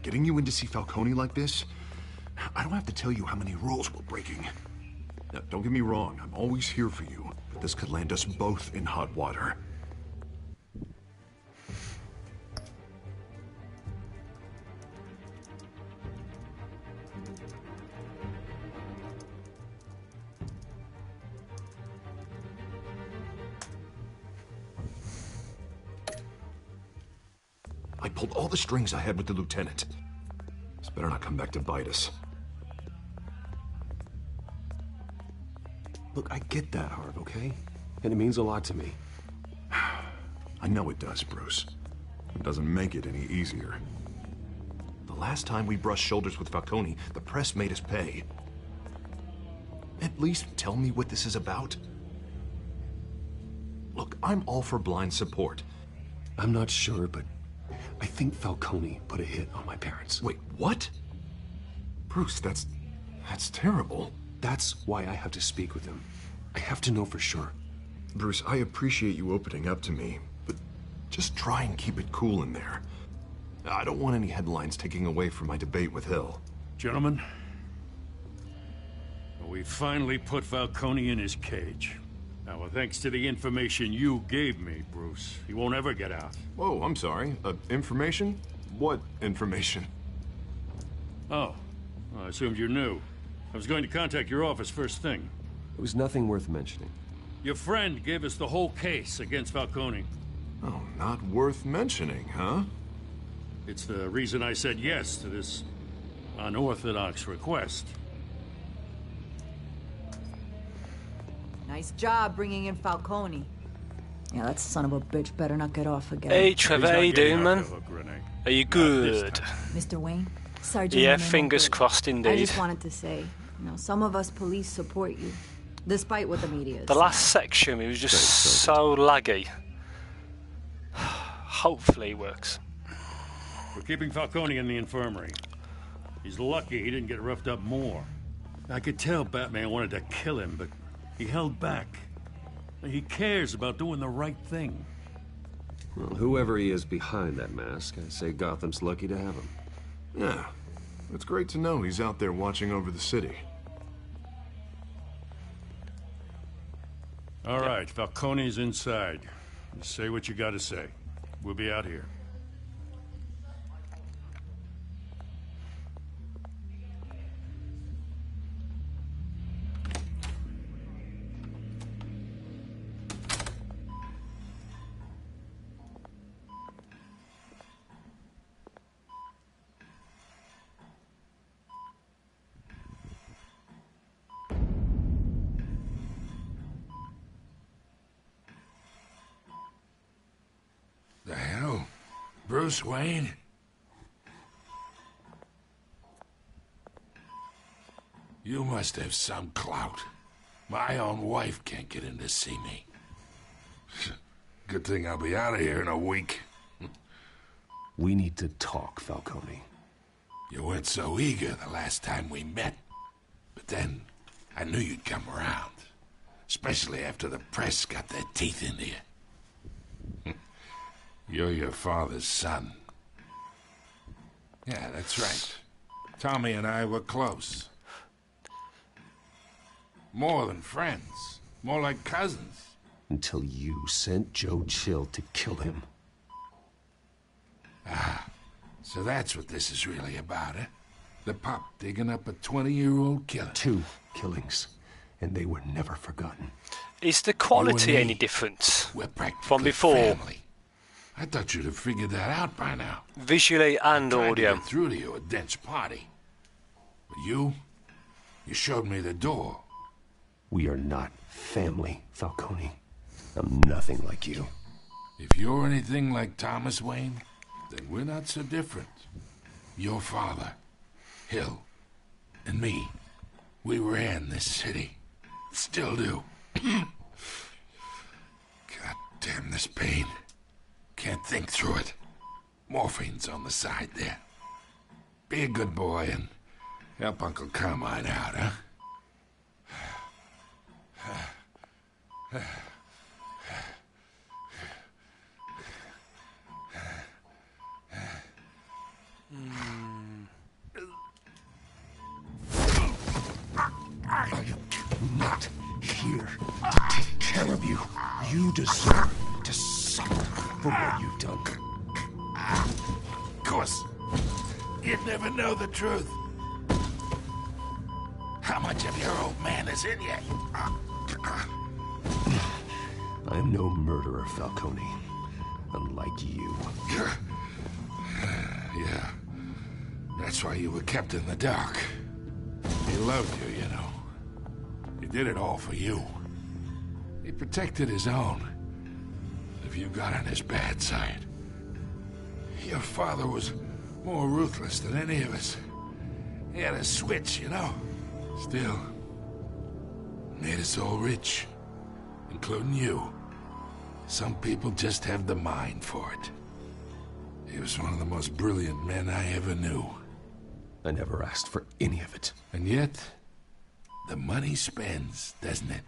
getting you in to see Falcone like this, I don't have to tell you how many rules we're breaking. Now, don't get me wrong, I'm always here for you, but this could land us both in hot water. I pulled all the strings I had with the lieutenant. This better not come back to bite us. Look, I get that, Harv, okay? And it means a lot to me. I know it does, Bruce. It doesn't make it any easier. The last time we brushed shoulders with Falcone, the press made us pay. At least tell me what this is about. Look, I'm all for blind support. I'm not sure, but I think Falcone put a hit on my parents. Wait, what? Bruce, that's terrible. That's why I have to speak with him. I have to know for sure. Bruce, I appreciate you opening up to me, but just try and keep it cool in there. I don't want any headlines taking away from my debate with Hill. Gentlemen, we finally put Falcone in his cage. Now, thanks to the information you gave me, Bruce, he won't ever get out. Whoa, I'm sorry. Information? What information? Oh, well, I assumed you knew. I was going to contact your office first thing. It was nothing worth mentioning. Your friend gave us the whole case against Falcone. Oh, not worth mentioning, huh? It's the reason I said yes to this unorthodox request. Nice job bringing in Falcone. Yeah, that son of a bitch better not get off again. Hey Trevor, how you doing, man? Are you good? Mr. Wayne? Sergeant Yeah, Wayne, fingers crossed I indeed. just wanted to say, some of us police support you, despite what the media is. The last section, it was just so laggy. Hopefully it works. We're keeping Falcone in the infirmary. He's lucky he didn't get roughed up more. I could tell Batman wanted to kill him, but he held back. He cares about doing the right thing. Well, whoever he is behind that mask, I say Gotham's lucky to have him. Yeah, it's great to know he's out there watching over the city. All right, Falcone's inside. Say what you gotta say. We'll be out here. The hell? Bruce Wayne? You must have some clout. My own wife can't get in to see me. Good thing I'll be out of here in a week. We need to talk, Falcone. You weren't so eager the last time we met. But then, I knew you'd come around. Especially after the press got their teeth into you. You're your father's son. Yeah, that's right. Tommy and I were close. More than friends. More like cousins. Until you sent Joe Chill to kill him. Ah, so that's what this is really about, eh? The pup digging up a 20-year-old killer. 2 killings, and they were never forgotten. Is the quality any different We're from before? Family. I thought you'd have figured that out by now. Visually and I tried audio. to get through to you at Dent's party. But you showed me the door. We are not family, Falcone. I'm nothing like you. If you're anything like Thomas Wayne, then we're not so different. Your father, Hill, and me, we ran this city. Still do. God damn this pain. Can't think through it. Morphine's on the side there. Be a good boy and help Uncle Carmine out, huh? You deserve to suffer for what you've done. Of course, you'd never know the truth. How much of your old man is in you? I'm no murderer, Falcone. Unlike you. Yeah. That's why you were kept in the dark. He loved you, you know. He did it all for you. He protected his own. If you got on his bad side. Your father was more ruthless than any of us. He had a switch, you know. Still, made us all rich, including you. Some people just have the mind for it. He was one of the most brilliant men I ever knew. I never asked for any of it. And yet, the money spends, doesn't it?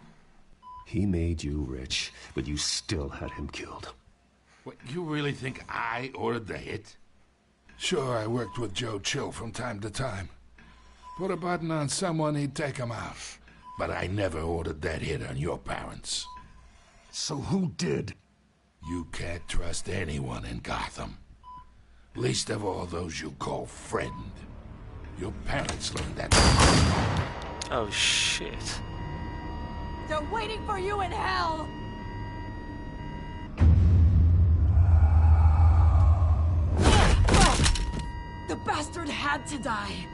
He made you rich, but you still had him killed. What, you really think I ordered the hit? Sure, I worked with Joe Chill from time to time. Put a button on someone, he'd take him out. But I never ordered that hit on your parents. So who did? You can't trust anyone in Gotham. Least of all those you call friend. Your parents learned that. Oh shit. They're waiting for you in hell! The bastard had to die.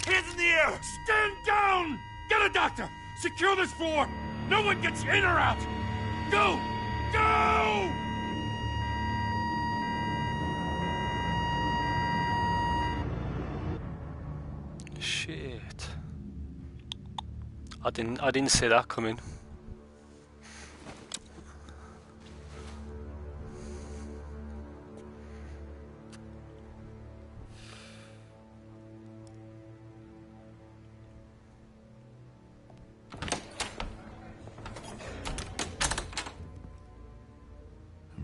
Hands in the air! Stand down! Get a doctor! Secure this floor! No one gets in or out! Go! Go! Shit. I didn't see that coming.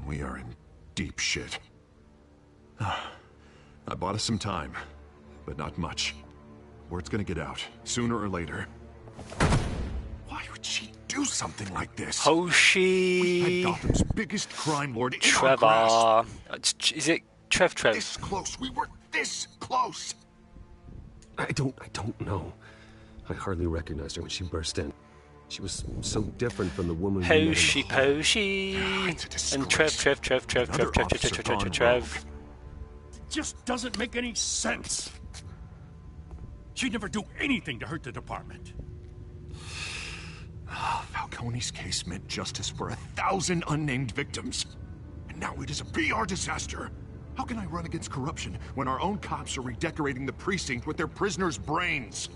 We are in deep shit. I bought us some time, but not much. Word's gonna get out, sooner or later. Why would she do something like this? We Hoshi. had Gotham's biggest crime lord in our grasp. Trevor. Is it Trev? This close. We were this close. I don't know. I hardly recognized her when she burst in. She was so different from the woman we met in the Hoshi hall. Poshi. It's a disgrace. And Trev. Just doesn't make any sense. She'd never do anything to hurt the department. Falcone's case meant justice for 1,000 unnamed victims. And now it is a PR disaster. How can I run against corruption when our own cops are redecorating the precinct with their prisoners' brains?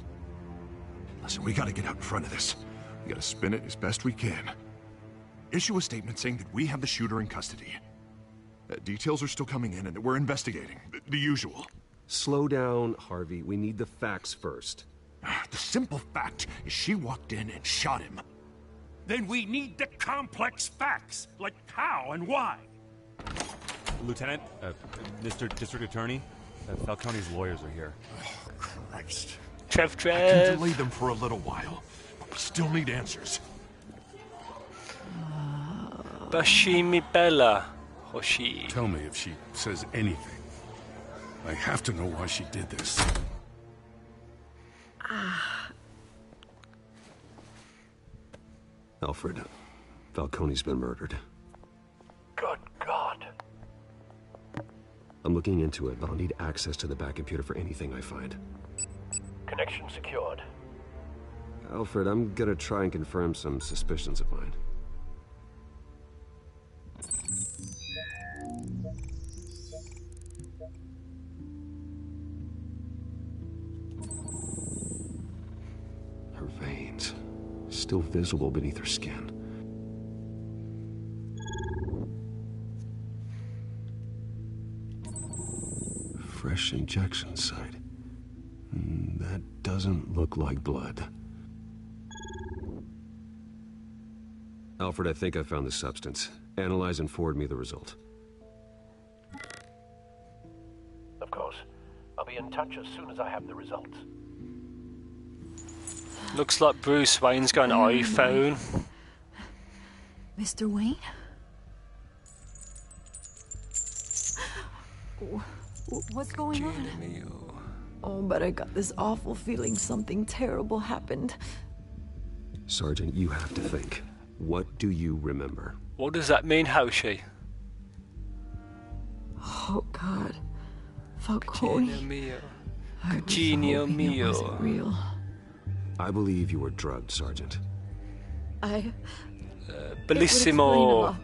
Listen, we gotta get out in front of this. We gotta spin it as best we can. Issue a statement saying that we have the shooter in custody. Details are still coming in and that we're investigating. The usual. Slow down, Harvey. We need the facts first. The simple fact is she walked in and shot him. Then we need the complex facts, like how and why. Lieutenant, Mr. District Attorney, Falcone's lawyers are here. Oh, Christ. Trev. I can delay them for a little while, but we still need answers. Bashimi Bella. Hoshi. Tell me if she says anything. I have to know why she did this. Alfred, Falcone's been murdered. Good God. I'm looking into it, but I'll need access to the back computer for anything I find. Connection secured. Alfred, I'm gonna try and confirm some suspicions of mine. Her veins, still visible beneath her skin. Fresh injection site. That doesn't look like blood. Alfred, I think I found the substance. Analyze and forward me the result. Of course. I'll be in touch as soon as I have the results. Looks like Bruce Wayne's got an iPhone. Mr. Wayne? What's going on? Oh, but I got this awful feeling something terrible happened. Sergeant, you have to think. What do you remember? What does that mean, Hoshi? Oh, God. Falcone. Genio mio. It wasn't real. I believe you were drugged, Sergeant. Bellissimo.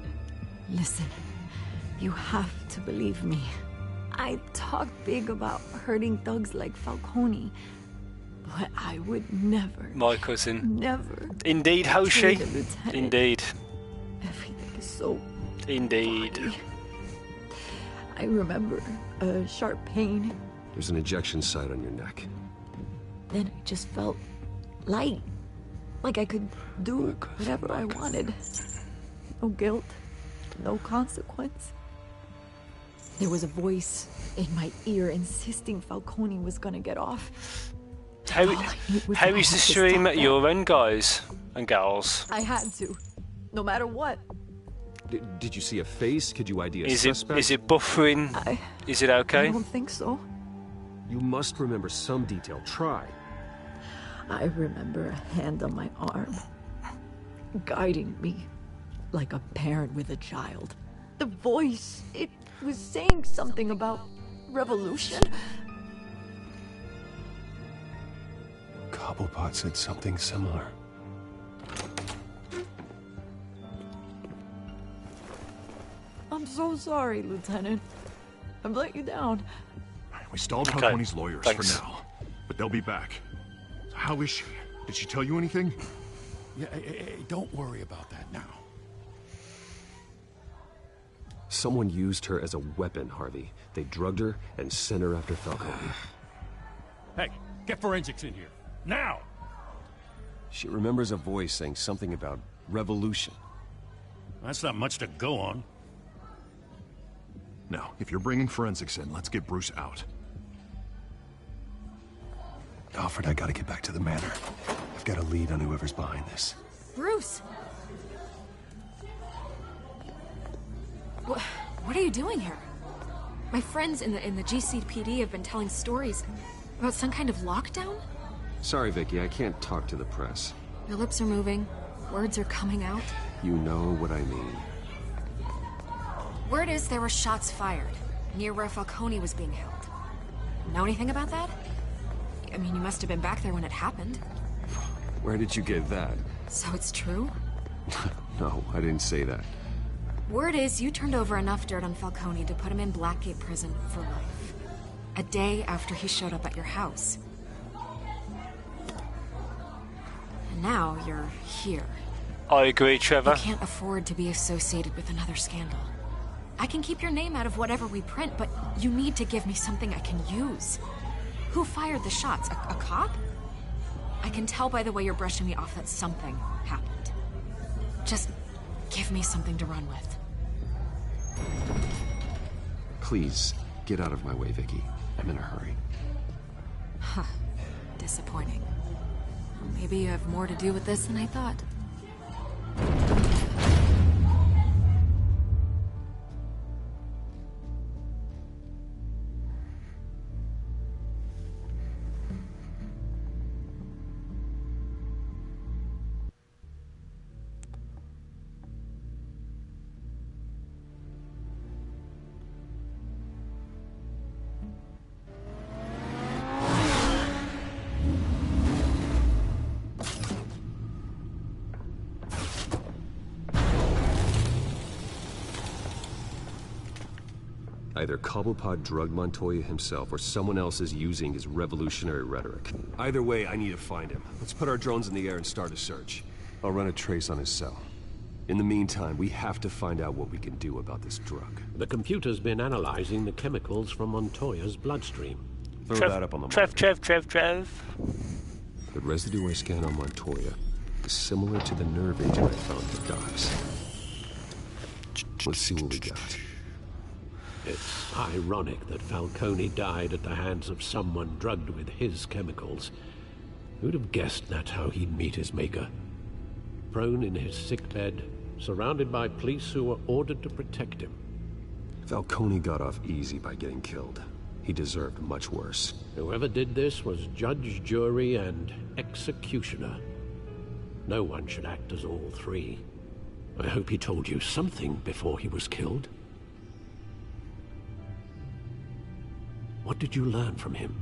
Listen, you have to believe me. I talk big about hurting thugs like Falcone, but I would never. My cousin. Never. Indeed, Hoshi. treat a lieutenant. Indeed. Everything is so. Indeed. Bloody. I remember a sharp pain. There's an ejection site on your neck. Then I just felt light, like I could do whatever I wanted. No guilt, no consequence. There was a voice in my ear insisting Falcone was gonna get off. How is the stream at your end, guys and gals? I had to, no matter what. Did you see a face? Could you ID a Is suspect? it buffering? Is it okay? I don't think so. You must remember some detail. Try. I remember a hand on my arm, guiding me like a parent with a child. The voice, it was saying something about revolution. Cobblepot said something similar. I'm so sorry, Lieutenant. I've let you down. We stalled Okay, Falcone's lawyers thanks. for now, but they'll be back. So how is she? Did she tell you anything? Yeah, hey, don't worry about that now. Someone used her as a weapon, Harvey. They drugged her and sent her after Falcone. Hey, get forensics in here. Now! She remembers a voice saying something about revolution. That's not much to go on. Now, if you're bringing forensics in, let's get Bruce out. Alfred, I gotta get back to the manor. I've got a lead on whoever's behind this. Bruce! What are you doing here? My friends in the GCPD have been telling stories about some kind of lockdown? Sorry, Vicky, I can't talk to the press. Your lips are moving. Words are coming out. You know what I mean. Word is there were shots fired near where Falcone was being held. Know anything about that? I mean, you must have been back there when it happened. Where did you get that? So it's true? No, I didn't say that. Word is you turned over enough dirt on Falcone to put him in Blackgate Prison for life. A day after he showed up at your house. And now you're here. I agree, Trevor. I can't afford to be associated with another scandal. I can keep your name out of whatever we print, but you need to give me something I can use. Who fired the shots? A cop? I can tell by the way you're brushing me off that something happened. Just give me something to run with. Please, get out of my way, Vicky. I'm in a hurry. Huh. Disappointing. Well, maybe you have more to do with this than I thought. Either Cobblepot drugged Montoya himself, or someone else is using his revolutionary rhetoric. Either way, I need to find him. Let's put our drones in the air and start a search. I'll run a trace on his cell. In the meantime, we have to find out what we can do about this drug. The computer's been analyzing the chemicals from Montoya's bloodstream. Throw that up on the Trev. The residue I scanned on Montoya is similar to the nerve agent I found for Docs. Let's see what we got. It's ironic that Falcone died at the hands of someone drugged with his chemicals. Who'd have guessed that's how he'd meet his maker? Prone in his sickbed, surrounded by police who were ordered to protect him. Falcone got off easy by getting killed. He deserved much worse. Whoever did this was judge, jury, and executioner. No one should act as all three. I hope he told you something before he was killed. What did you learn from him?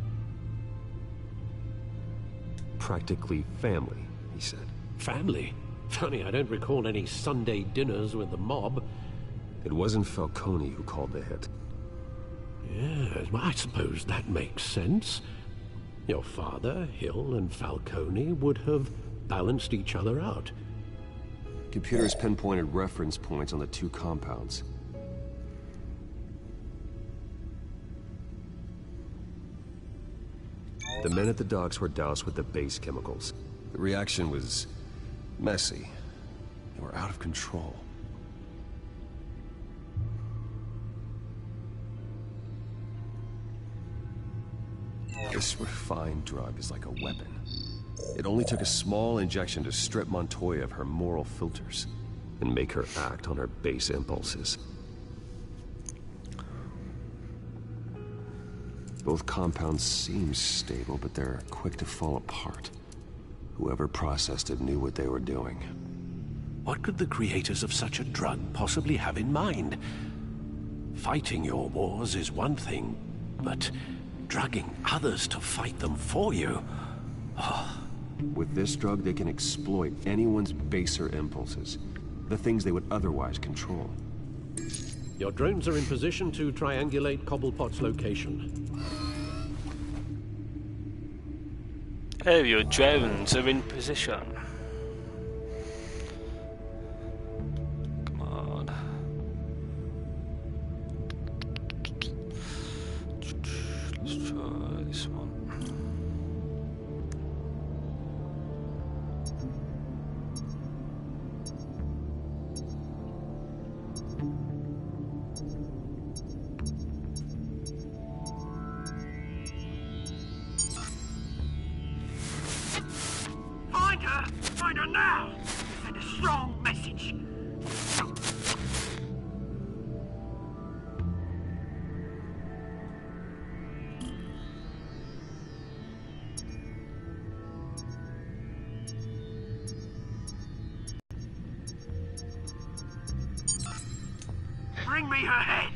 Practically family, he said. Family? Funny, I don't recall any Sunday dinners with the mob. It wasn't Falcone who called the hit. Yes, well, I suppose that makes sense. Your father, Hill, and Falcone would have balanced each other out. Computers pinpointed reference points on the two compounds. The men at the docks were doused with the base chemicals. The reaction was messy. They were out of control. This refined drug is like a weapon. It only took a small injection to strip Montoya of her moral filters and make her act on her base impulses. Both compounds seem stable, but they're quick to fall apart. Whoever processed it knew what they were doing. What could the creators of such a drug possibly have in mind? Fighting your wars is one thing, but drugging others to fight them for you? Oh. With this drug, they can exploit anyone's baser impulses, the things they would otherwise control. Your drones are in position to triangulate Cobblepot's location. Oh, your drones are in position. Come on. Let's try this one. Find her now! Send a strong message! Bring me her head!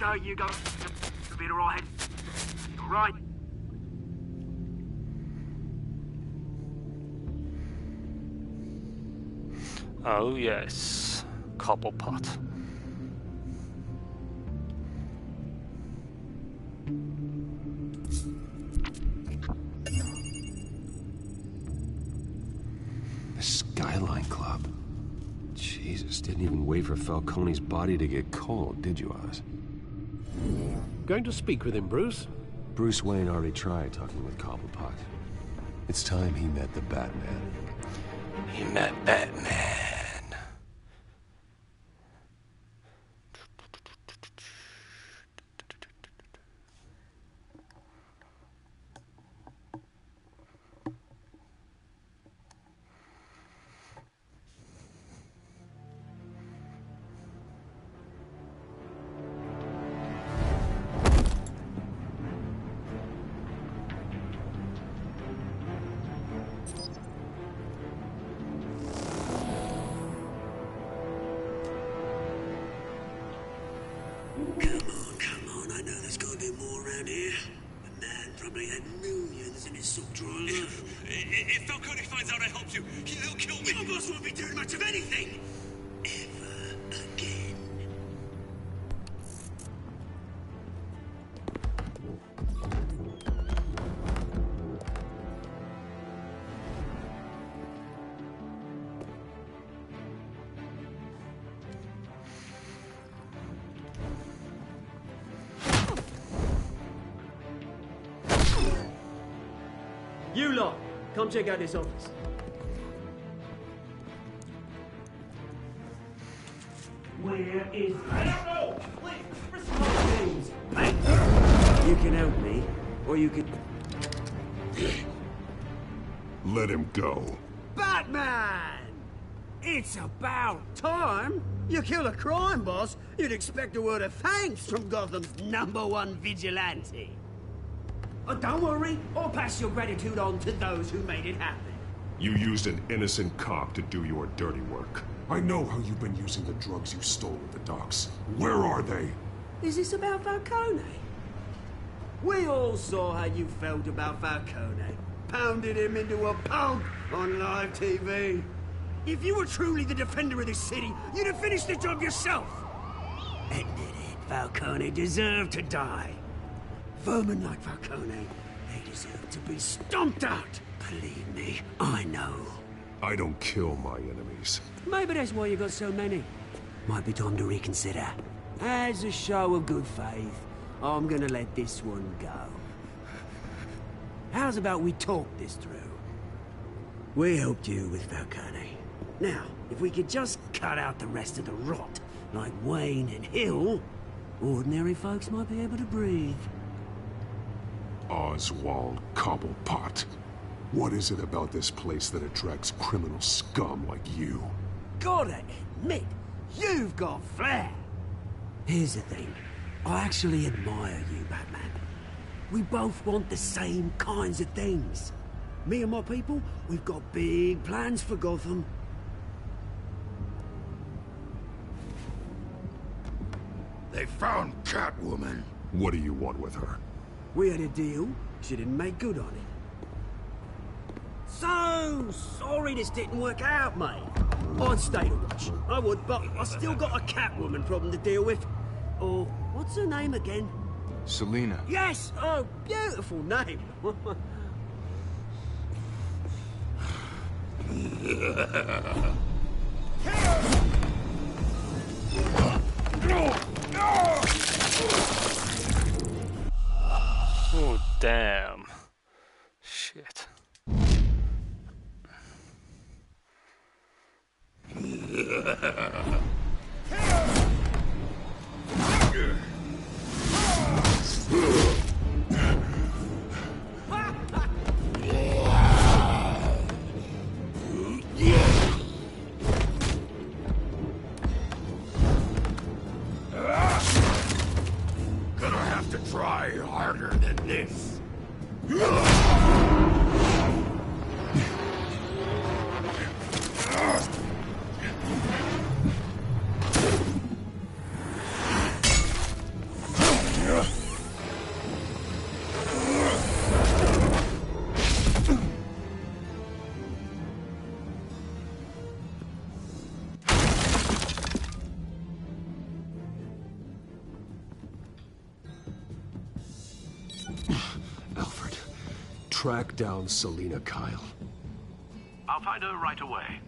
There you go. You'll be all right. All right. Oh yes, Cobblepot. The Skyline Club. Jesus, didn't even wait for Falcone's body to get cold, did you, Oz? Going to speak with him, Bruce? Bruce Wayne already tried talking with Cobblepot. It's time he met the Batman. He met Batman. Come on, I know there's got to be more around here. The man probably had millions in his sock drawer alone. If Falcone finds out I helped you, he'll kill me. Your boss won't be doing much of anything. Ever again. You lot, come check out this office. Where is... I don't know! Please, you can help me, or you could... Let him go. Batman! It's about time! You kill a crime boss, you'd expect a word of thanks from Gotham's #1 vigilante. Oh, don't worry, I'll pass your gratitude on to those who made it happen. You used an innocent cop to do your dirty work. I know how you've been using the drugs you stole at the docks. Where are they? Is this about Falcone? We all saw how you felt about Falcone. Pounded him into a pulp on live TV. If you were truly the defender of this city, you'd have finished the job yourself. Ended it. Falcone deserved to die. Vermin like Falcone, they deserve to be stomped out. Believe me, I know. I don't kill my enemies. Maybe that's why you got so many. Might be time to reconsider. As a show of good faith, I'm gonna let this one go. How's about we talk this through? We helped you with Falcone. Now, if we could just cut out the rest of the rot, like Wayne and Hill, ordinary folks might be able to breathe. Oswald Cobblepot. What is it about this place that attracts criminal scum like you? Gotta admit, you've got flair. Here's the thing. I actually admire you, Batman. We both want the same kinds of things. Me and my people, we've got big plans for Gotham. They found Catwoman. What do you want with her? We had a deal. She didn't make good on it. So sorry this didn't work out, mate. I'd stay to watch. I would, but I still got a Catwoman problem to deal with. Or, what's her name again? Selina. Yes! Oh, beautiful name. Oh, damn. Shit. Gonna have to try harder than this. Alfred, track down Selina Kyle. I'll find her right away.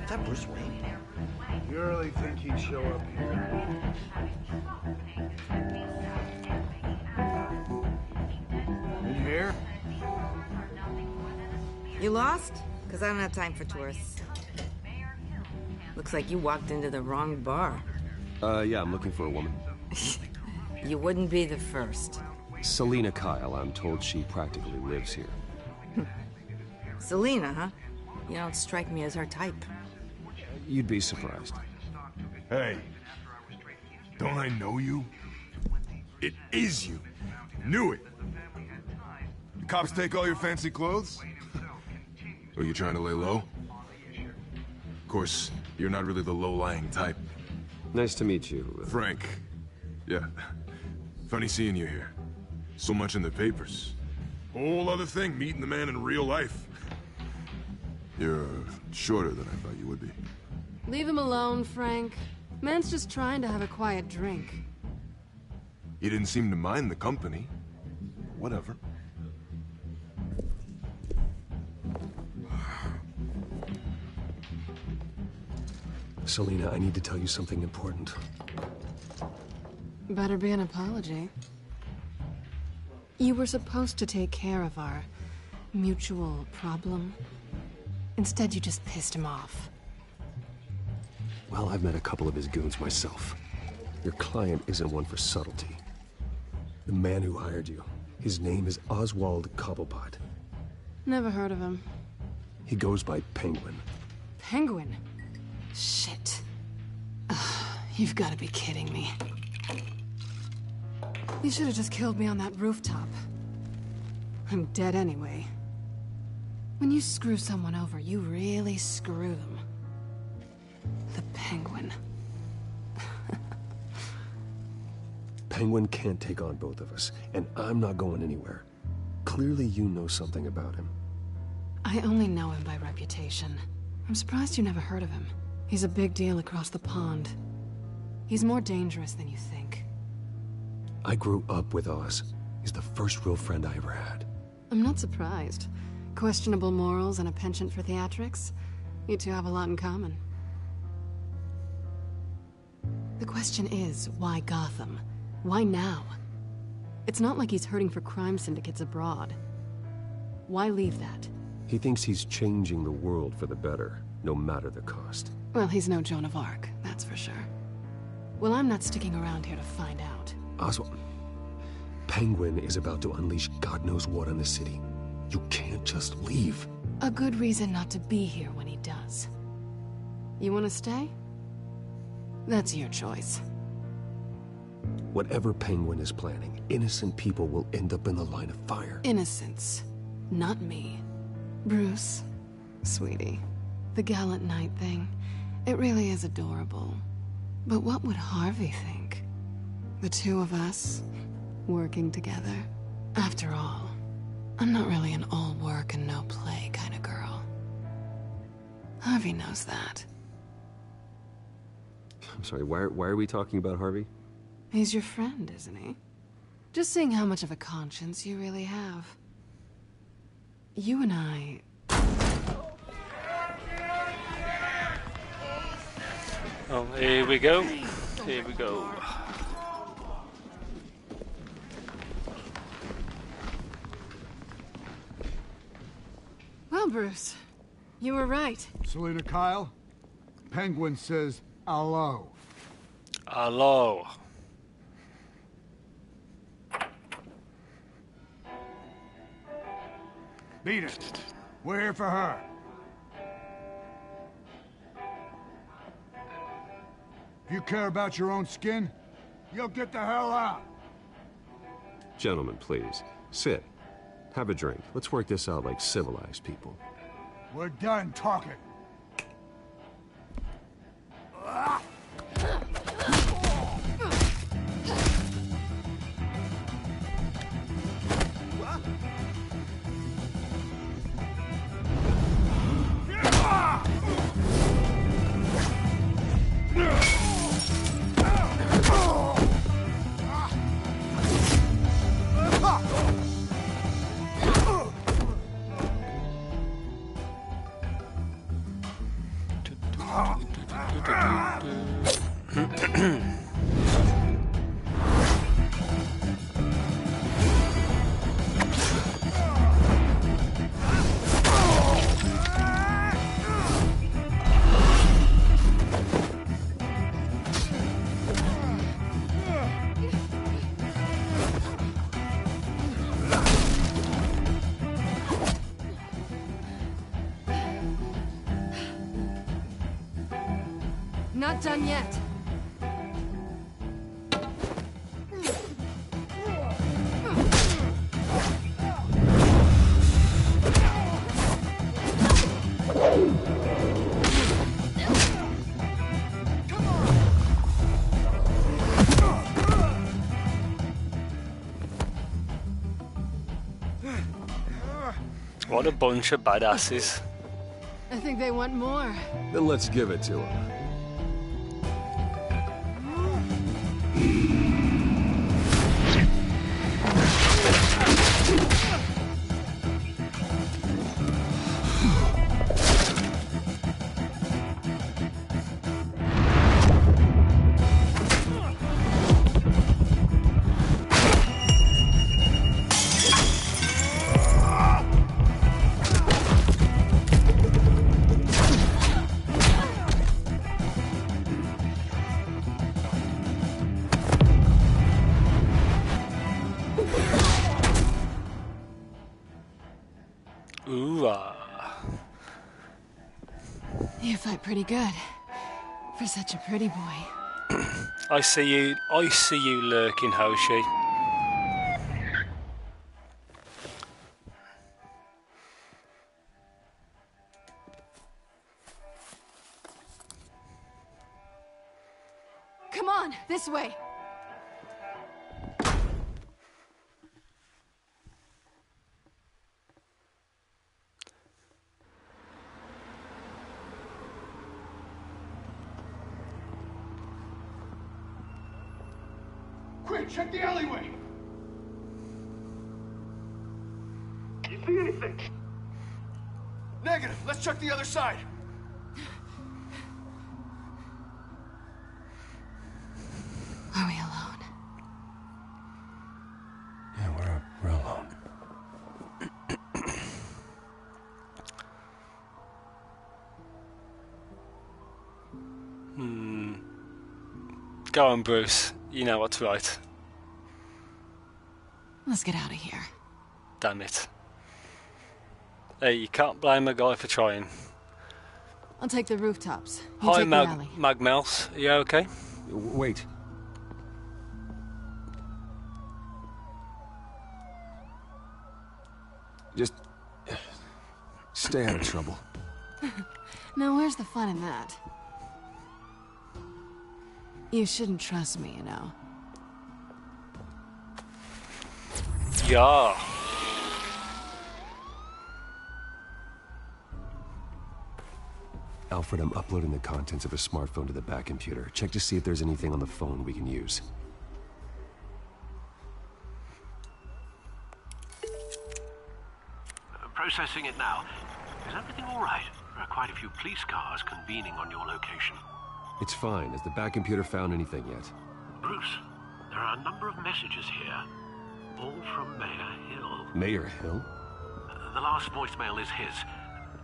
Is that Bruce Wayne? You really think he'd show up here? You lost? Because I don't have time for tourists. Looks like you walked into the wrong bar. Yeah, I'm looking for a woman. You wouldn't be the first. Selina Kyle, I'm told she practically lives here. Selina, huh? You don't strike me as her type. You'd be surprised. Hey, don't I know you? It is you. Knew it. The cops take all your fancy clothes? Are you trying to lay low? Of course, you're not really the low-lying type. Nice to meet you. Frank. Yeah. Funny seeing you here. So much in the papers. Whole other thing, meeting the man in real life. You're shorter than I thought you would be. Leave him alone, Frank. Man's just trying to have a quiet drink. You didn't seem to mind the company. Whatever. Selina, I need to tell you something important. Better be an apology. You were supposed to take care of our mutual problem. Instead, you just pissed him off. Well, I've met a couple of his goons myself. Your client isn't one for subtlety. The man who hired you, his name is Oswald Cobblepot. Never heard of him. He goes by Penguin. Penguin? Shit. Ugh, you've got to be kidding me. You should have just killed me on that rooftop. I'm dead anyway. When you screw someone over, you really screw them. The Penguin. Penguin can't take on both of us, and I'm not going anywhere. Clearly you know something about him. I only know him by reputation. I'm surprised you never heard of him. He's a big deal across the pond. He's more dangerous than you think. I grew up with Oz. He's the first real friend I ever had. I'm not surprised. Questionable morals and a penchant for theatrics. You two have a lot in common. The question is, why Gotham? Why now? It's not like he's hurting for crime syndicates abroad. Why leave that? He thinks he's changing the world for the better, no matter the cost. Well, he's no Joan of Arc, that's for sure. Well, I'm not sticking around here to find out. Oswald, Penguin is about to unleash God knows what on the city. You can't just leave. A good reason not to be here when he does. You want to stay? That's your choice. Whatever Penguin is planning, innocent people will end up in the line of fire. Innocence, not me. Bruce, sweetie, the gallant knight thing, it really is adorable. But what would Harvey think? The two of us, working together. After all, I'm not really an all work and no play kind of girl. Harvey knows that. I'm sorry, why are we talking about Harvey? He's your friend, isn't he? Just seeing how much of a conscience you really have. You and I... Oh, here we go. Here we go. Well, Bruce, you were right. Selina Kyle, Penguin says hello. Hello. Beat it. We're here for her. If you care about your own skin, you'll get the hell out. Gentlemen, please. Sit. Have a drink. Let's work this out like civilized people. We're done talking. done yet. What a bunch of badasses. I think they want more. Then let's give it to them. Ooh, You fight pretty good. For such a pretty boy. I see you lurking, Hoshi. Come on, this way. Quick, check the alleyway! You see anything? Negative. Let's check the other side. Are we alone? Yeah, we're alone. Go on, Bruce. You know what's right. Let's get out of here. Damn it. Hey, you can't blame a guy for trying. I'll take the rooftops. You Hi, take the alley. Magmels. Are you okay? Wait. Just stay out of trouble. Now, where's the fun in that? You shouldn't trust me, you know. Yeah. Alfred, I'm uploading the contents of a smartphone to the back computer. Check to see if there's anything on the phone we can use. Processing it now. Is everything all right? There are quite a few police cars convening on your location. It's fine. Has the back computer found anything yet? Bruce, there are a number of messages here. All from Mayor Hill. Mayor Hill? The last voicemail is his.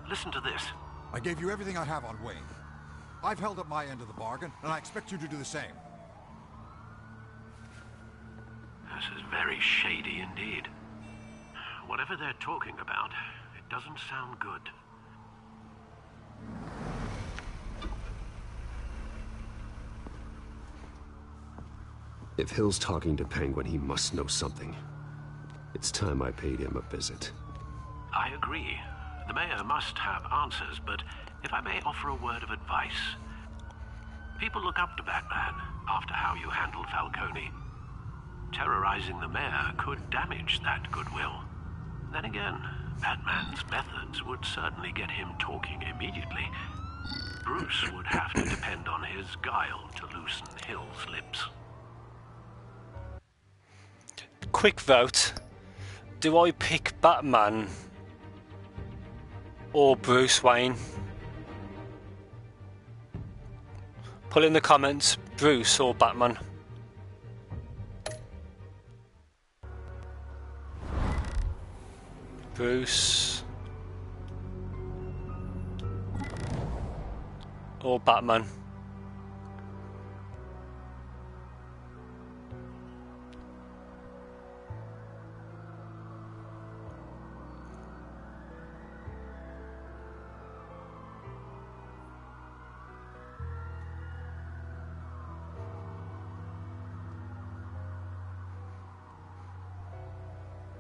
Listen to this. I gave you everything I have on Wayne. I've held up my end of the bargain, and I expect you to do the same. This is very shady indeed. Whatever they're talking about, it doesn't sound good. If Hill's talking to Penguin, he must know something. It's time I paid him a visit. I agree. The mayor must have answers, but if I may offer a word of advice. People look up to Batman after how you handled Falcone. Terrorizing the mayor could damage that goodwill. Then again, Batman's methods would certainly get him talking immediately. Bruce would have to depend on his guile to loosen Hill's lips. Quick vote. Do I pick Batman or Bruce Wayne? Put in the comments, Bruce or Batman. Bruce or Batman.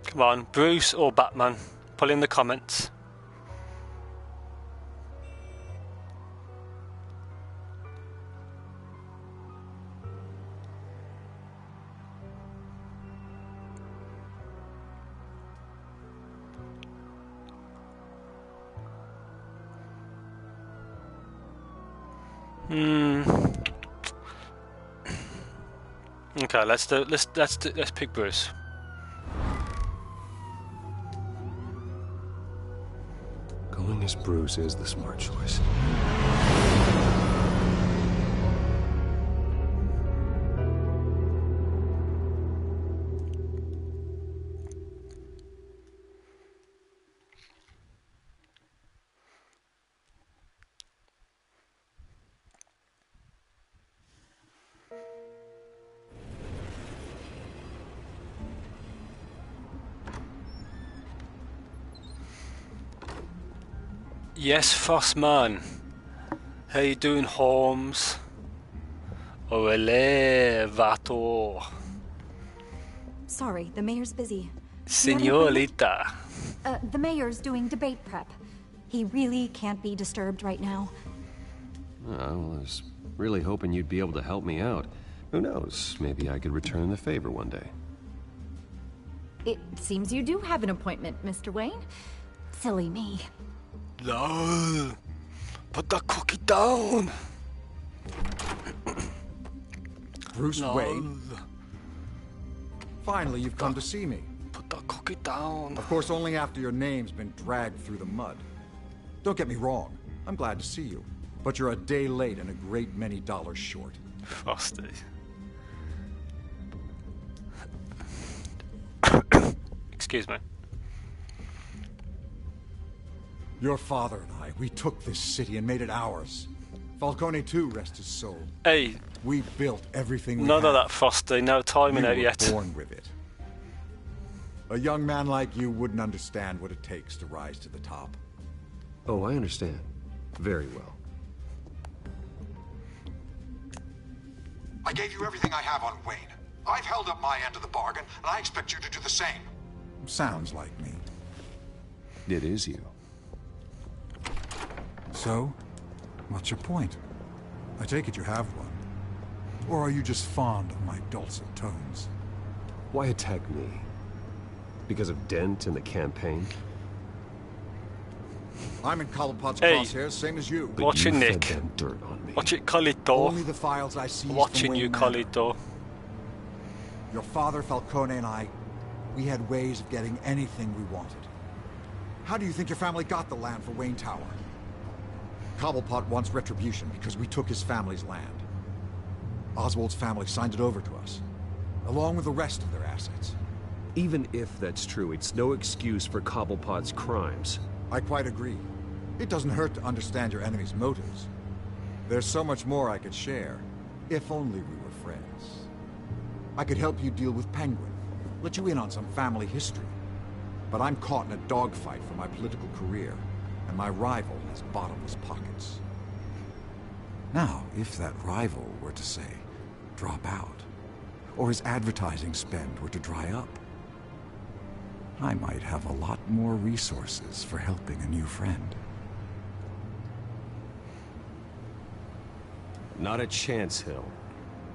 Come on, Bruce or Batman? Put in the comments. Okay, let's pick Bruce. Going as Bruce is the smart choice. Yes, Frostman. How you doing, Holmes? Ole, vato. Sorry, the mayor's busy. Señorita. The mayor's doing debate prep. He really can't be disturbed right now. Well, I was really hoping you'd be able to help me out. Who knows? Maybe I could return the favor one day. It seems you do have an appointment, Mr. Wayne. Silly me. No. Put the cookie down. Bruce Wayne? Finally, you've come to see me. Put the cookie down. Of course, only after your name's been dragged through the mud. Don't get me wrong. I'm glad to see you. But you're a day late and a great many dollars short. Frosty. Excuse me. Your father and I, we took this city and made it ours. Falcone too, rest his soul. Hey. We built everything we None had. of that, Frosty. No timing out yet. You were born with it. A young man like you wouldn't understand what it takes to rise to the top. Oh, I understand. Very well. I gave you everything I have on Wayne. I've held up my end of the bargain, and I expect you to do the same. Sounds like me. It is you. So, what's your point? I take it you have one. Or are you just fond of my dulcet tones? Why attack me? Because of Dent in the campaign? I'm in Cobblepot's crosshairs, same as you. Watch it, Nick. Dirt on me. Watch it, Colito. Only the files I seized Watching you, Colito. Your father, Falcone, and I, we had ways of getting anything we wanted. How do you think your family got the land for Wayne Tower? Cobblepot wants retribution because we took his family's land. Oswald's family signed it over to us, along with the rest of their assets. Even if that's true, it's no excuse for Cobblepot's crimes. I quite agree. It doesn't hurt to understand your enemy's motives. There's so much more I could share, if only we were friends. I could help you deal with Penguin, let you in on some family history. But I'm caught in a dogfight for my political career, and my rival has bottomless pockets. Now, if that rival were to say, drop out, or his advertising spend were to dry up, I might have a lot more resources for helping a new friend. Not a chance, Hill.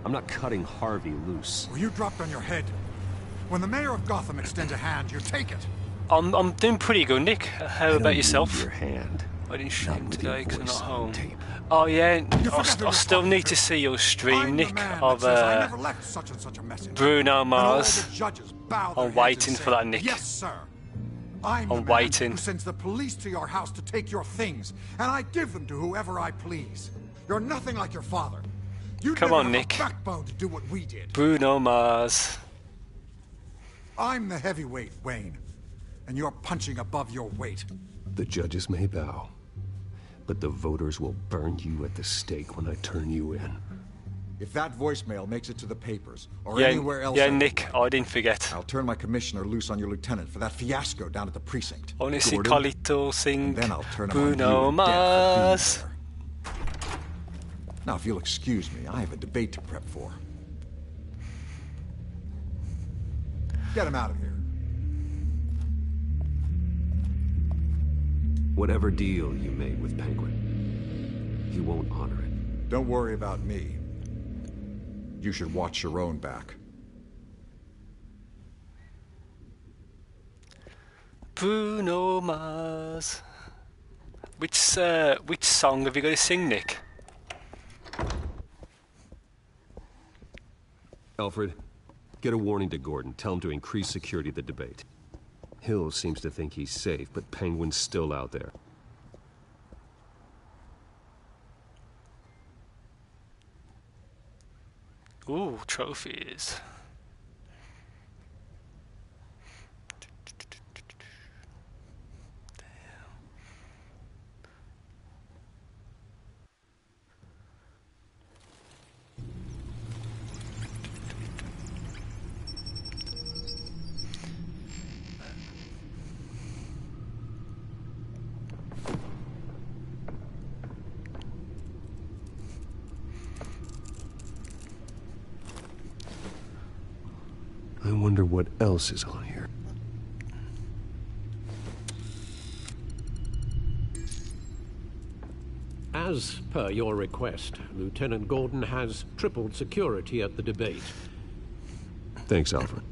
I'm not cutting Harvey loose. Well, you dropped on your head. When the mayor of Gotham extends a hand, you take it. I'm doing pretty good, Nick. How about yourself? Your hand. I didn't stream today because I'm not home. Oh yeah, I still need to see your stream, Nick, of Bruno Mars. I'm waiting for that, Nick. Yes, sir. I'm waiting. who sends the police to your house to take your things, and I give them to whoever I please. You're nothing like your father. You Come on, Nick. Backbone to do what we did. Bruno Mars. I'm the heavyweight, Wayne, and you're punching above your weight. The judges may bow, but the voters will burn you at the stake when I turn you in. If that voicemail makes it to the papers, or anywhere else... Yeah, Nick, I didn't forget. I'll turn my commissioner loose on your lieutenant for that fiasco down at the precinct. I want to see Colito sing then I'll turn Bruno Mars. Now, if you'll excuse me, I have a debate to prep for. Get him out of here. Whatever deal you made with Penguin, he won't honor it. Don't worry about me. You should watch your own back. Bruno Mars. Which song have you got to sing, Nick? Alfred, get a warning to Gordon. Tell him to increase security at the debate. Hill seems to think he's safe, but Penguin's still out there. Ooh, trophies. I wonder what else is on here. As per your request, Lieutenant Gordon has tripled security at the debate. Thanks, Alfred.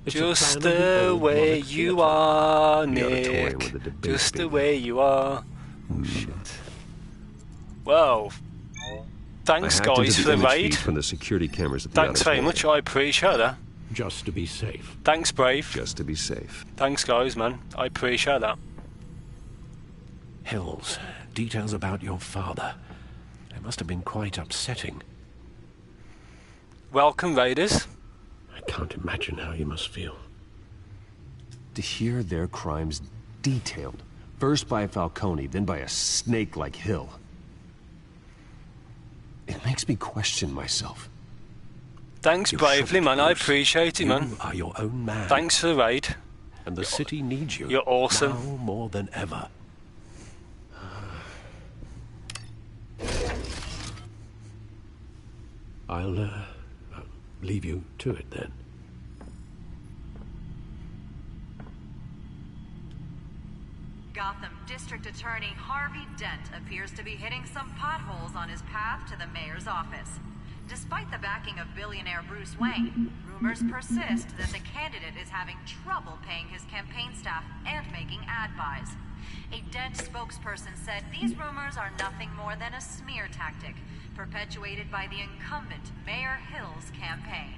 Just the way you are, Nick. Just the way you are. Shit. Whoa. Thanks, guys, for the raid. From the security cameras at the Thanks very much. I appreciate that. Just to be safe. Thanks, Brave. Just to be safe. Thanks, guys, man. I appreciate that. Hills, details about your father. They must have been quite upsetting. Welcome, raiders. I can't imagine how you must feel. To hear their crimes detailed, first by Falcone, then by a snake like Hill. It makes me question myself. Thanks, Bravely, man. I appreciate it, man. You are your own man. Thanks for the raid. And the city needs you. You're awesome. Now more than ever. I'll leave you to it then. Gotham District Attorney Harvey Dent appears to be hitting some potholes on his path to the mayor's office. Despite the backing of billionaire Bruce Wayne, rumors persist that the candidate is having trouble paying his campaign staff and making ad buys. A Dent spokesperson said these rumors are nothing more than a smear tactic, perpetuated by the incumbent Mayor Hill's campaign.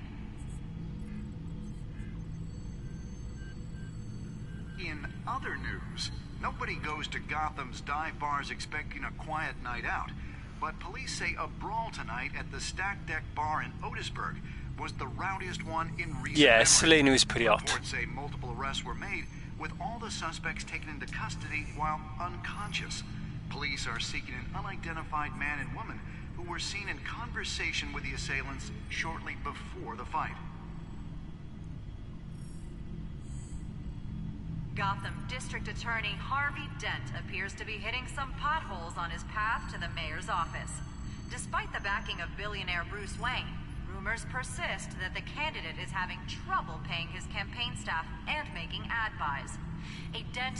In other news, nobody goes to Gotham's dive bars expecting a quiet night out. But police say a brawl tonight at the Stack Deck Bar in Otisburg was the rowdiest one in recent memory. Selena was pretty hot. Reports say multiple arrests were made, with all the suspects taken into custody while unconscious. Police are seeking an unidentified man and woman who were seen in conversation with the assailants shortly before the fight. Gotham District Attorney Harvey Dent appears to be hitting some potholes on his path to the mayor's office. Despite the backing of billionaire Bruce Wayne, rumors persist that the candidate is having trouble paying his campaign staff and making ad buys. A Dent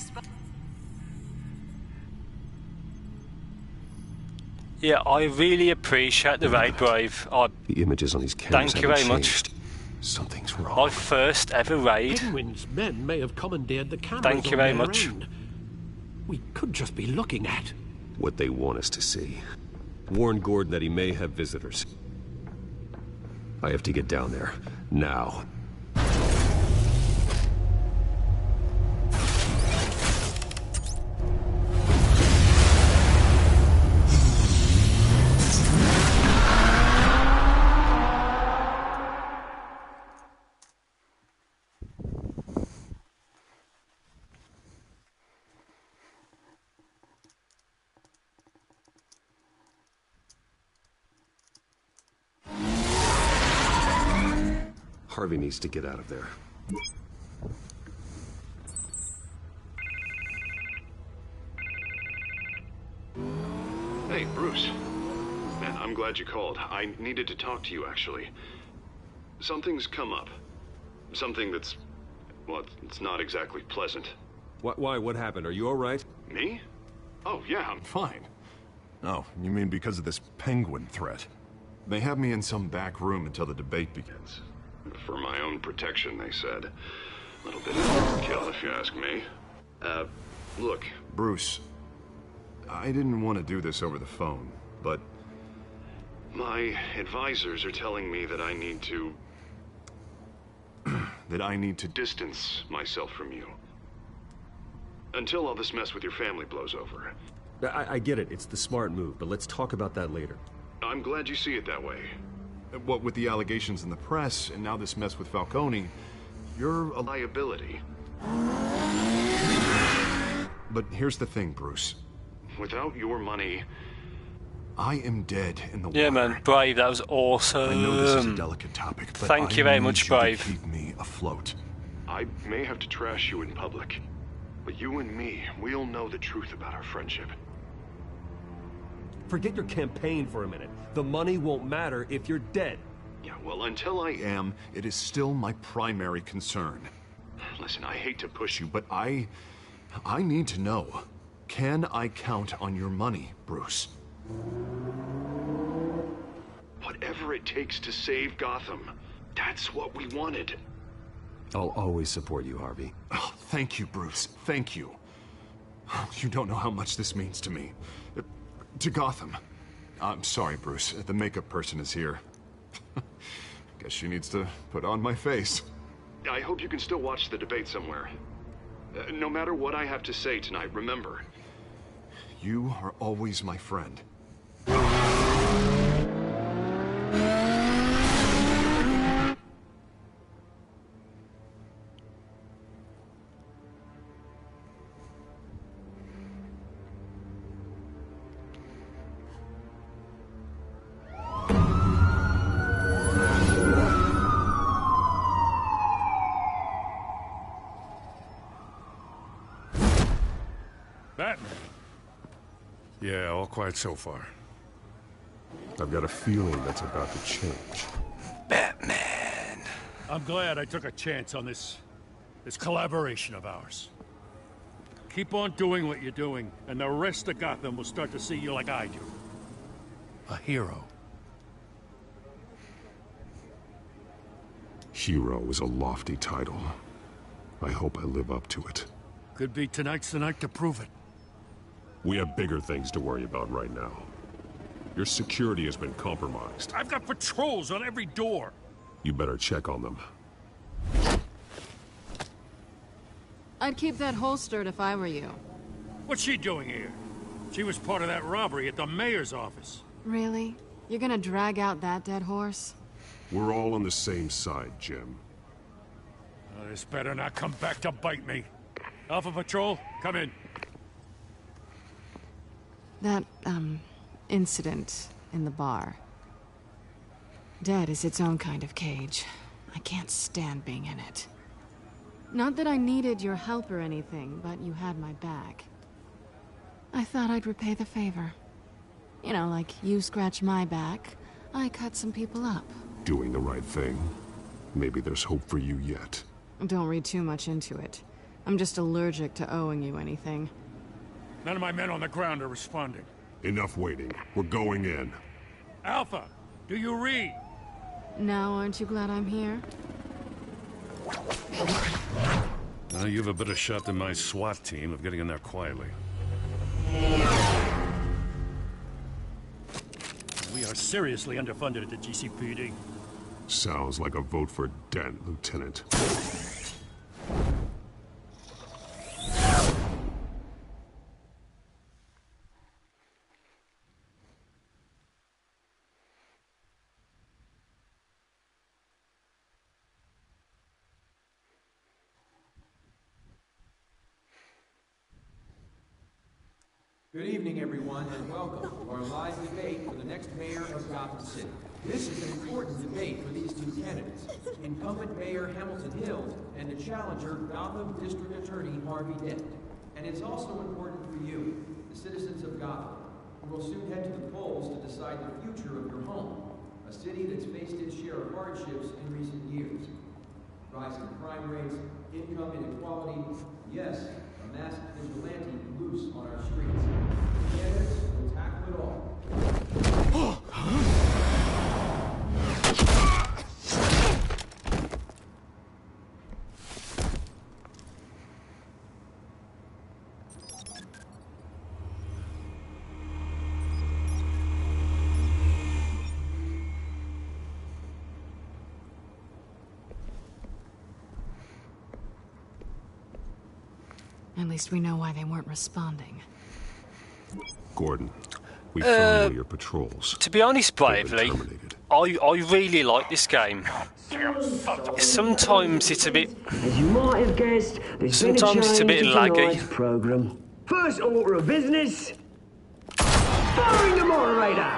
Yeah, I really appreciate the raid, Brave. The images on these cameras Thank you very changed. much. Something's wrong. My first ever raid. Penguin's men may have commandeered the cameras. Thank you very much. End. We could just be looking at what they want us to see. Warn Gordon that he may have visitors. I have to get down there now. Harvey needs to get out of there. Hey, Bruce. Man, I'm glad you called. I needed to talk to you, actually. Something's come up. Something that's Well, it's not exactly pleasant. Why? What happened? Are you all right? Me? Oh, yeah, I'm Fine. Oh, you mean because of this penguin threat? They have me in some back room until the debate begins. For my own protection, they said. A little bit of overkill, if you ask me. Look. Bruce, I didn't want to do this over the phone, but... My advisors are telling me that I need to... that I need to distance myself from you. Until all this mess with your family blows over. I get it. It's the smart move, but let's talk about that later. I'm glad you see it that way. What with the allegations in the press, and now this mess with Falcone, you're a liability. But here's the thing, Bruce. Without your money... I am dead in the water. Yeah, man, Brave, that was awesome. I know this is a delicate topic, but thank you very much, Brave. Keep me afloat. I may have to trash you in public, but you and me, we'll know the truth about our friendship. Forget your campaign for a minute. The money won't matter if you're dead. Yeah, well, until I am, it is still my primary concern. Listen, I hate to push you, but I need to know. Can I count on your money, Bruce? Whatever it takes to save Gotham. That's what we wanted. I'll always support you, Harvey. Oh, thank you, Bruce. Thank you. You don't know how much this means to me. To Gotham. I'm sorry, Bruce. The makeup person is here. Guess she needs to put on my face. I hope you can still watch the debate somewhere. No matter what I have to say tonight, remember. You are always my friend. Batman. Yeah, all quiet so far. I've got a feeling that's about to change. Batman. I'm glad I took a chance on this collaboration of ours. Keep on doing what you're doing, and the rest of Gotham will start to see you like I do. A hero. Hero is a lofty title. I hope I live up to it. Could be tonight's the night to prove it. We have bigger things to worry about right now. Your security has been compromised. I've got patrols on every door. You better check on them. I'd keep that holstered if I were you. What's she doing here? She was part of that robbery at the mayor's office. Really? You're gonna drag out that dead horse? We're all on the same side, Jim. Oh, this better not come back to bite me. Alpha Patrol, come in. That, incident in the bar. Dead is its own kind of cage. I can't stand being in it. Not that I needed your help or anything, but you had my back. I thought I'd repay the favor. You know, like you scratch my back, I cut some people up. Doing the right thing. Maybe there's hope for you yet. Don't read too much into it. I'm just allergic to owing you anything. None of my men on the ground are responding. Enough waiting. We're going in. Alpha, do you read? Now, aren't you glad I'm here? Now you've a better shot than my SWAT team of getting in there quietly. We are seriously underfunded at the GCPD. Sounds like a vote for Dent, Lieutenant. Good evening, everyone, and welcome to our live debate for the next mayor of Gotham City. This is an important debate for these two candidates, incumbent Mayor Hamilton Hill and the challenger, Gotham District Attorney Harvey Dent. And it's also important for you, the citizens of Gotham, who will soon head to the polls to decide the future of your home, a city that's faced its share of hardships in recent years. rising crime rates, income inequality, yes, a masked vigilante loose on our streets. The candidates will tackle it all. At least we know why they weren't responding. Gordon, we found one of your patrols. To be honest, Bravely, I really like this game. Sometimes it's a bit... As you might have guessed, sometimes it's a bit laggy. Program. First order of business, firing the moderator.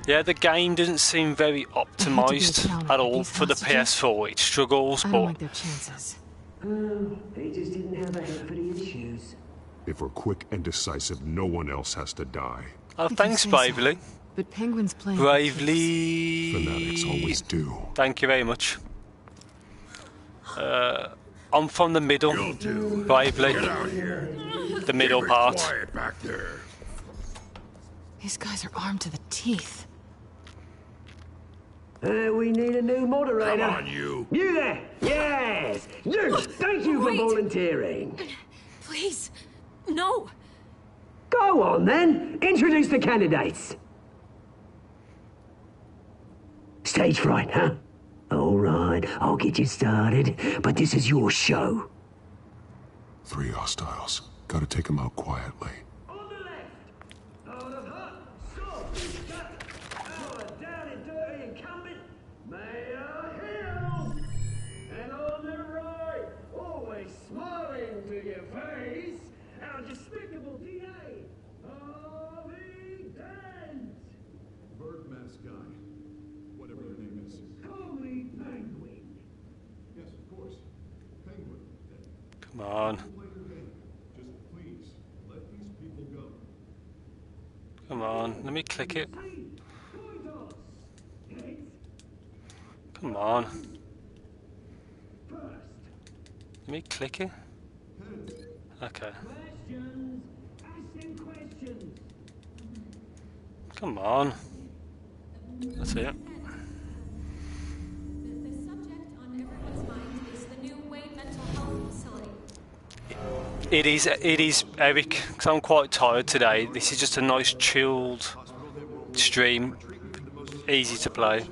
Yeah, the game doesn't seem very optimised at all for the PS4. It struggles, I but... don't like their chances. He just didn't have a head for the issues. If we're quick and decisive, no one else has to die. Oh, thanks, Bravely. But Penguin's playing... Bravely... Fanatics always do. Thank you very much. I'm from the middle. Bravely. Get out here. The middle Keep it part. Quiet back there. These guys are armed to the teeth. We need a new moderator. Come on, you. You there? Yes. You. Thank you for volunteering. Please, no. Go on then. Introduce the candidates. Stage fright, huh? All right, I'll get you started, but this is your show. 3 hostiles. Gotta take them out quietly. Come on. Come on, let me click it. Come on. Let me click it. Okay. Come on. That's it. It is, Eric, because I'm quite tired today. This is just a nice chilled stream, easy to play.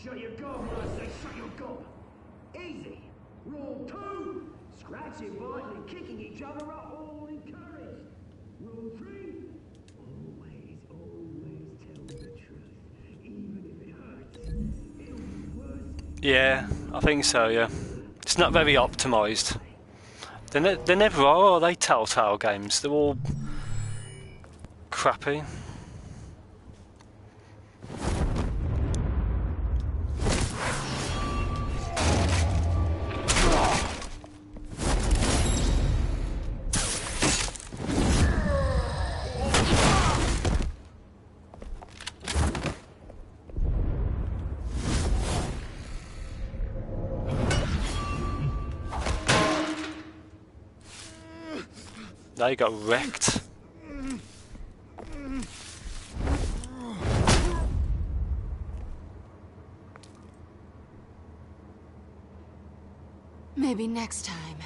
Shut your gob when I say shut your gob. Easy. Rule 2. Scratching, biting, and kicking each other are all encouraged. Rule 3. Always tell the truth. Even if it hurts. It'll be worse. Yeah, I think so, yeah. It's not very optimised. They never are they, Telltale games? They're all crappy. They got wrecked. Maybe next time.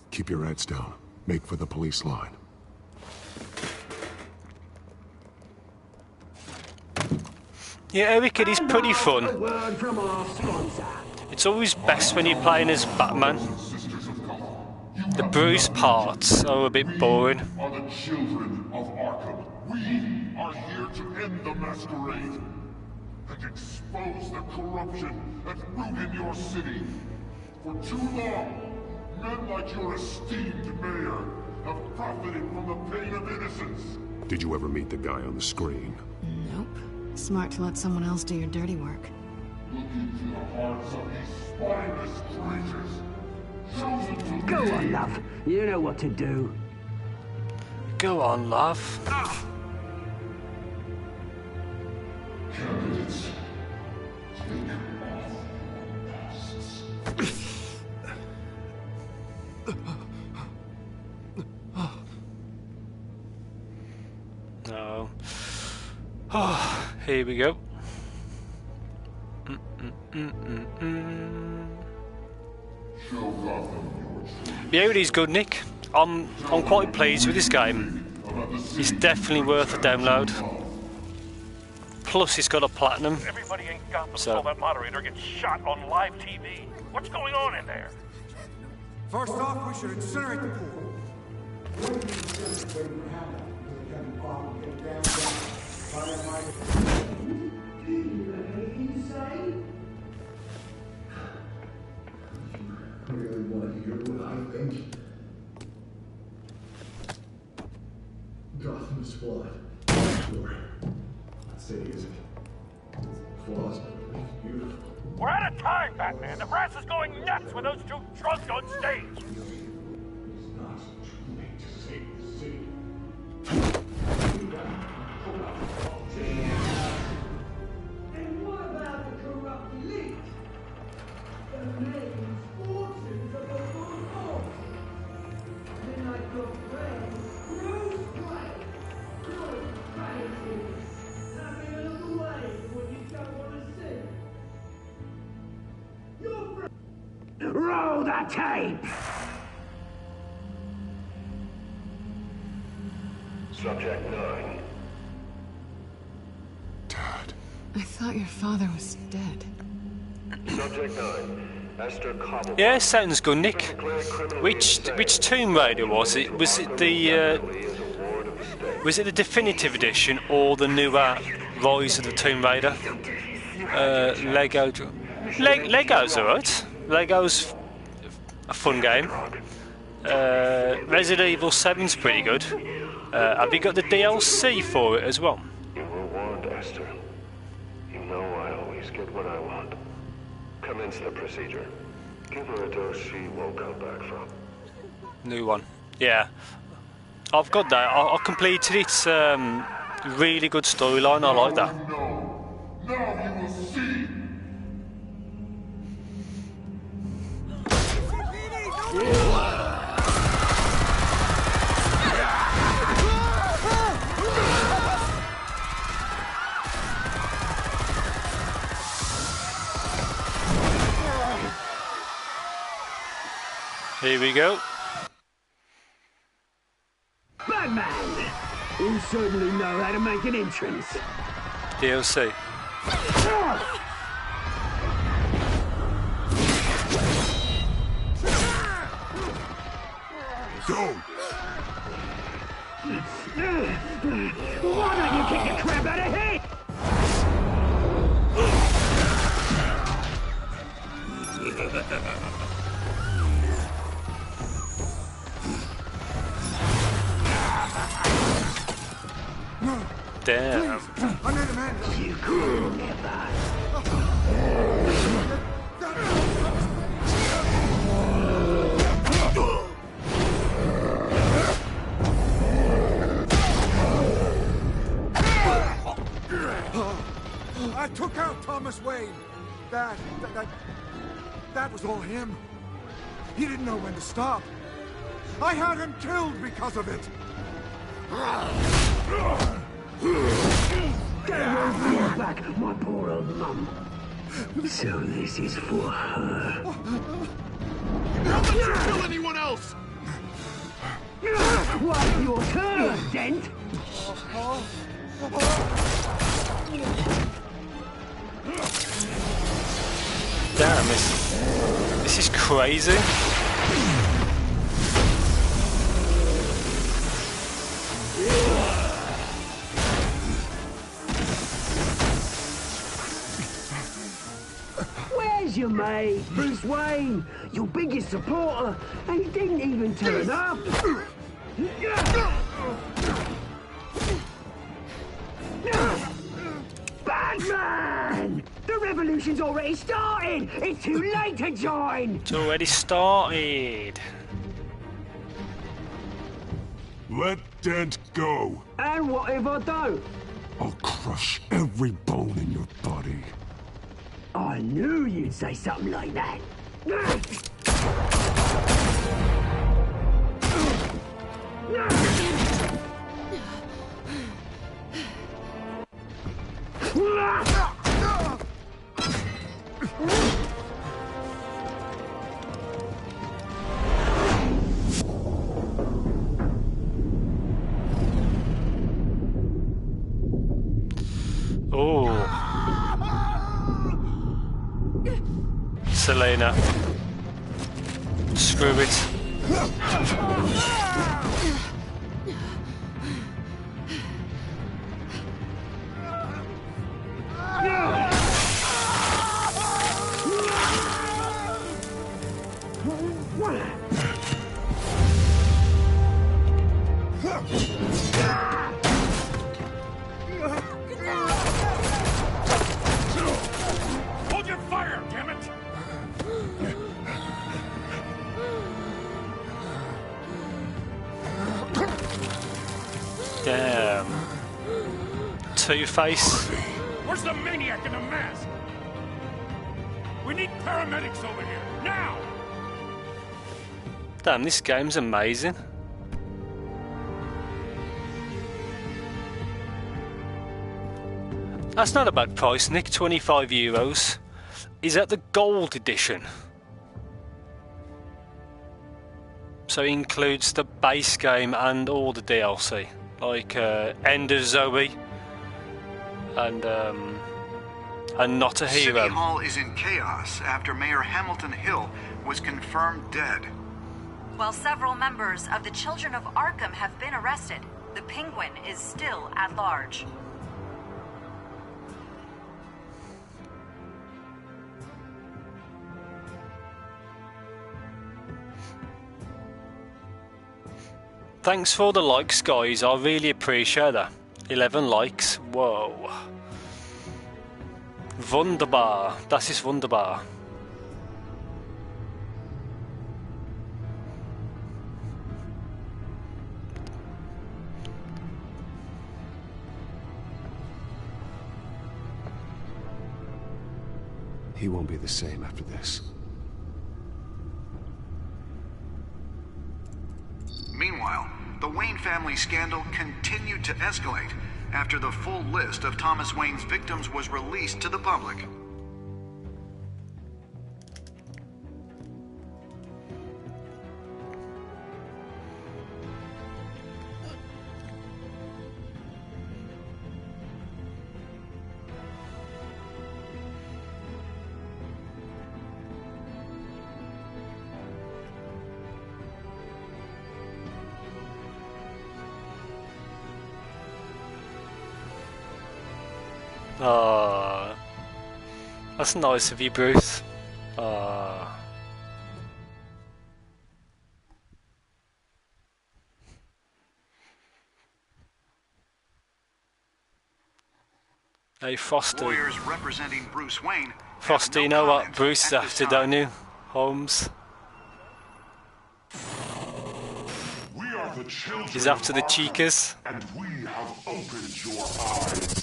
Keep your heads down. Make for the police line. Yeah, Eric, it is pretty fun. It's always best when you're playing as Batman. The Bruce parts are a bit boring. Are the children of Arkham. We are here to end the masquerade and expose the corruption that ruined your city. For too long, men like your esteemed mayor have profited from the pain of innocence. Did you ever meet the guy on the screen? Nope. Smart to let someone else do your dirty work. Look into the hearts of these spineless creatures. Chosen to Go on, love. You know what to do. Go on, love. Candidates, take off your masks. No. Oh, here we go. Beauty's good, Nick. I'm quite pleased with this game. It's definitely worth a download. Plus, it's got a platinum. Everybody in Gotham saw that moderator get shot on live TV. What's going on in there? First off, we should incinerate the pool. Really want to hear what I think? Gotham's flawed. Sure. That city isn't. Flaws, but it's beautiful. We're out of time, Batman. The press is going nuts with those two drunks on stage. It's not too late to save the city. And what about the corrupt elite? The main fortunes of the world. Then I go friend, Bruce Wayne. Good crazy. Having a look away when you don't want to see. Your friend. Roll the tape! Subject 9. I thought your father was dead. Subject 9. Esther Cobble. Yeah, sounds good, Nick. Which Tomb Raider was it? Was it the definitive edition or the newer Rise of the Tomb Raider? Lego's alright. Lego's a fun game. Resident Evil 7's pretty good. Have you got the DLC for it as well? You were warned, Esther. You know I always get what I want. Commence the procedure. Give her a dose she won't come back from. New one. Yeah. I've got that. I completed it. Really good storyline. I like that. Now you will see. Here we go. Batman! You certainly know how to make an entrance. DLC. Go! Why don't you kick the crap out of him? Damn. I made a man. You could never. I took out Thomas Wayne. That was all him. He didn't know when to stop. I had him killed because of it. Get away from your back, my poor old mum. So this is for her. Don't let you kill anyone else! What's your turn, Dent? Damn, this is crazy. Where's your mate, Bruce Wayne? Your biggest supporter, and he didn't even turn up. Batman! The revolution's already started! It's too late to join! It's already started. Let Dent go. And what if I don't? I'll crush every bone in your body. I knew you'd say something like that. Oh. Selena. Screw it. Hold your fire, damn it! Damn. Two-Face. Where's the maniac in the mask? We need paramedics over here, now! Damn, this game's amazing. That's not a bad price, Nick. €25. Is that the gold edition? So it includes the base game and all the DLC, like End of Zoe and Not a Hero. City Hall is in chaos after Mayor Hamilton Hill was confirmed dead. While several members of the Children of Arkham have been arrested, the Penguin is still at large. Thanks for the likes, guys. I really appreciate that. 11 likes. Whoa. Wunderbar. Das ist wunderbar. He won't be the same after this. Meanwhile, the Wayne family scandal continued to escalate after the full list of Thomas Wayne's victims was released to the public. That's nice of you, Bruce. Hey, Foster. Lawyers representing Bruce Wayne. Foster, you know what Bruce is after, don't you, Holmes? We are the children He's after the of Chicas. Arkham, and we have opened your eyes.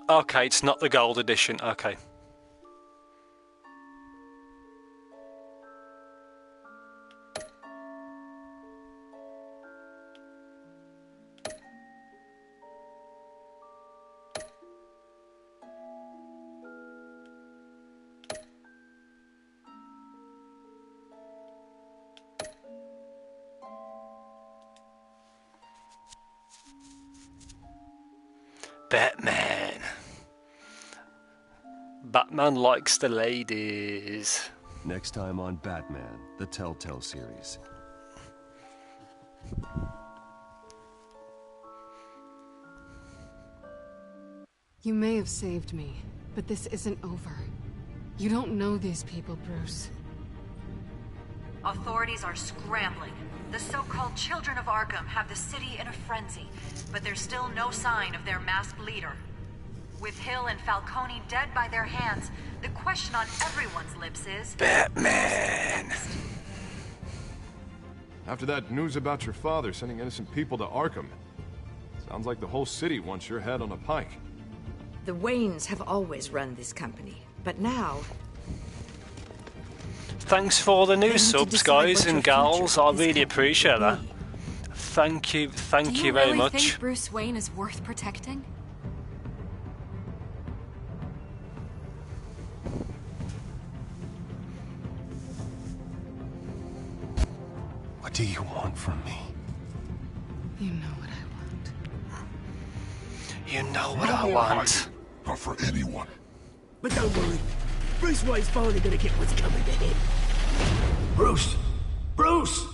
Okay, it's not the gold edition. Okay. Batman. Batman likes the ladies. Next time on Batman, the Telltale series. You may have saved me, but this isn't over. You don't know these people, Bruce. Authorities are scrambling. The so-called Children of Arkham have the city in a frenzy, but there's still no sign of their masked leader. With Hill and Falcone dead by their hands, the question on everyone's lips is... Batman! After that news about your father sending innocent people to Arkham, sounds like the whole city wants your head on a pike. The Waynes have always run this company, but now... Thanks for the new subs, guys and gals. I really appreciate that. Thank you very much. Do you really think Bruce Wayne is worth protecting? What do you want from me? You know what I want. You know what I want. Not for anyone. But don't worry. Bruce Wayne's finally gonna get what's coming to him. Bruce! Bruce!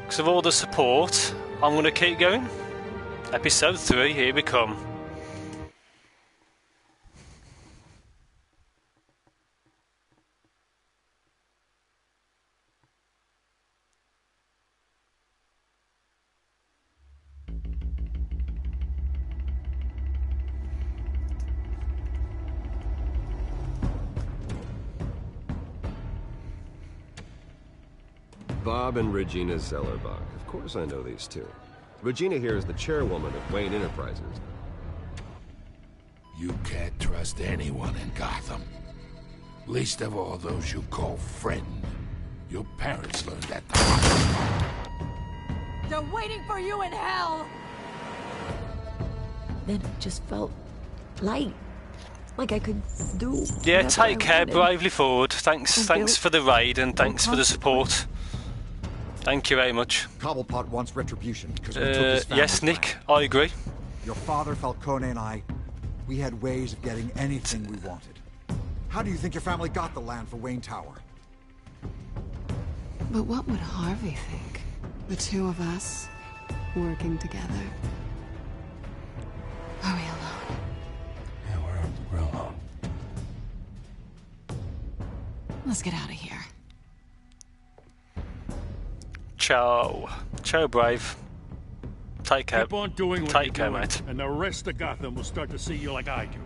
Because of all the support, I'm going to keep going. Episode 3, here we come. Bob and Regina Zellerbach. Of course I know these two. Regina here is the chairwoman of Wayne Enterprises. You can't trust anyone in Gotham. Least of all those you call friend. Your parents learned that the hard way. They're waiting for you in hell! Then it just felt light. Like I could do... Yeah, take care, bravely forward. Thanks for the raid and thanks for the support. Thank you very much. Cobblepot wants retribution because we took his family. Yes, Nick, I agree. Your father, Falcone, and I, we had ways of getting anything we wanted. How do you think your family got the land for Wayne Tower? But what would Harvey think? The two of us, working together. Are we alone? Yeah, we're alone. Let's get out of here. Ciao. Ciao, Brave. Take care. Keep on doing what Take care, you're doing, mate. and the rest of Gotham will start to see you like I do.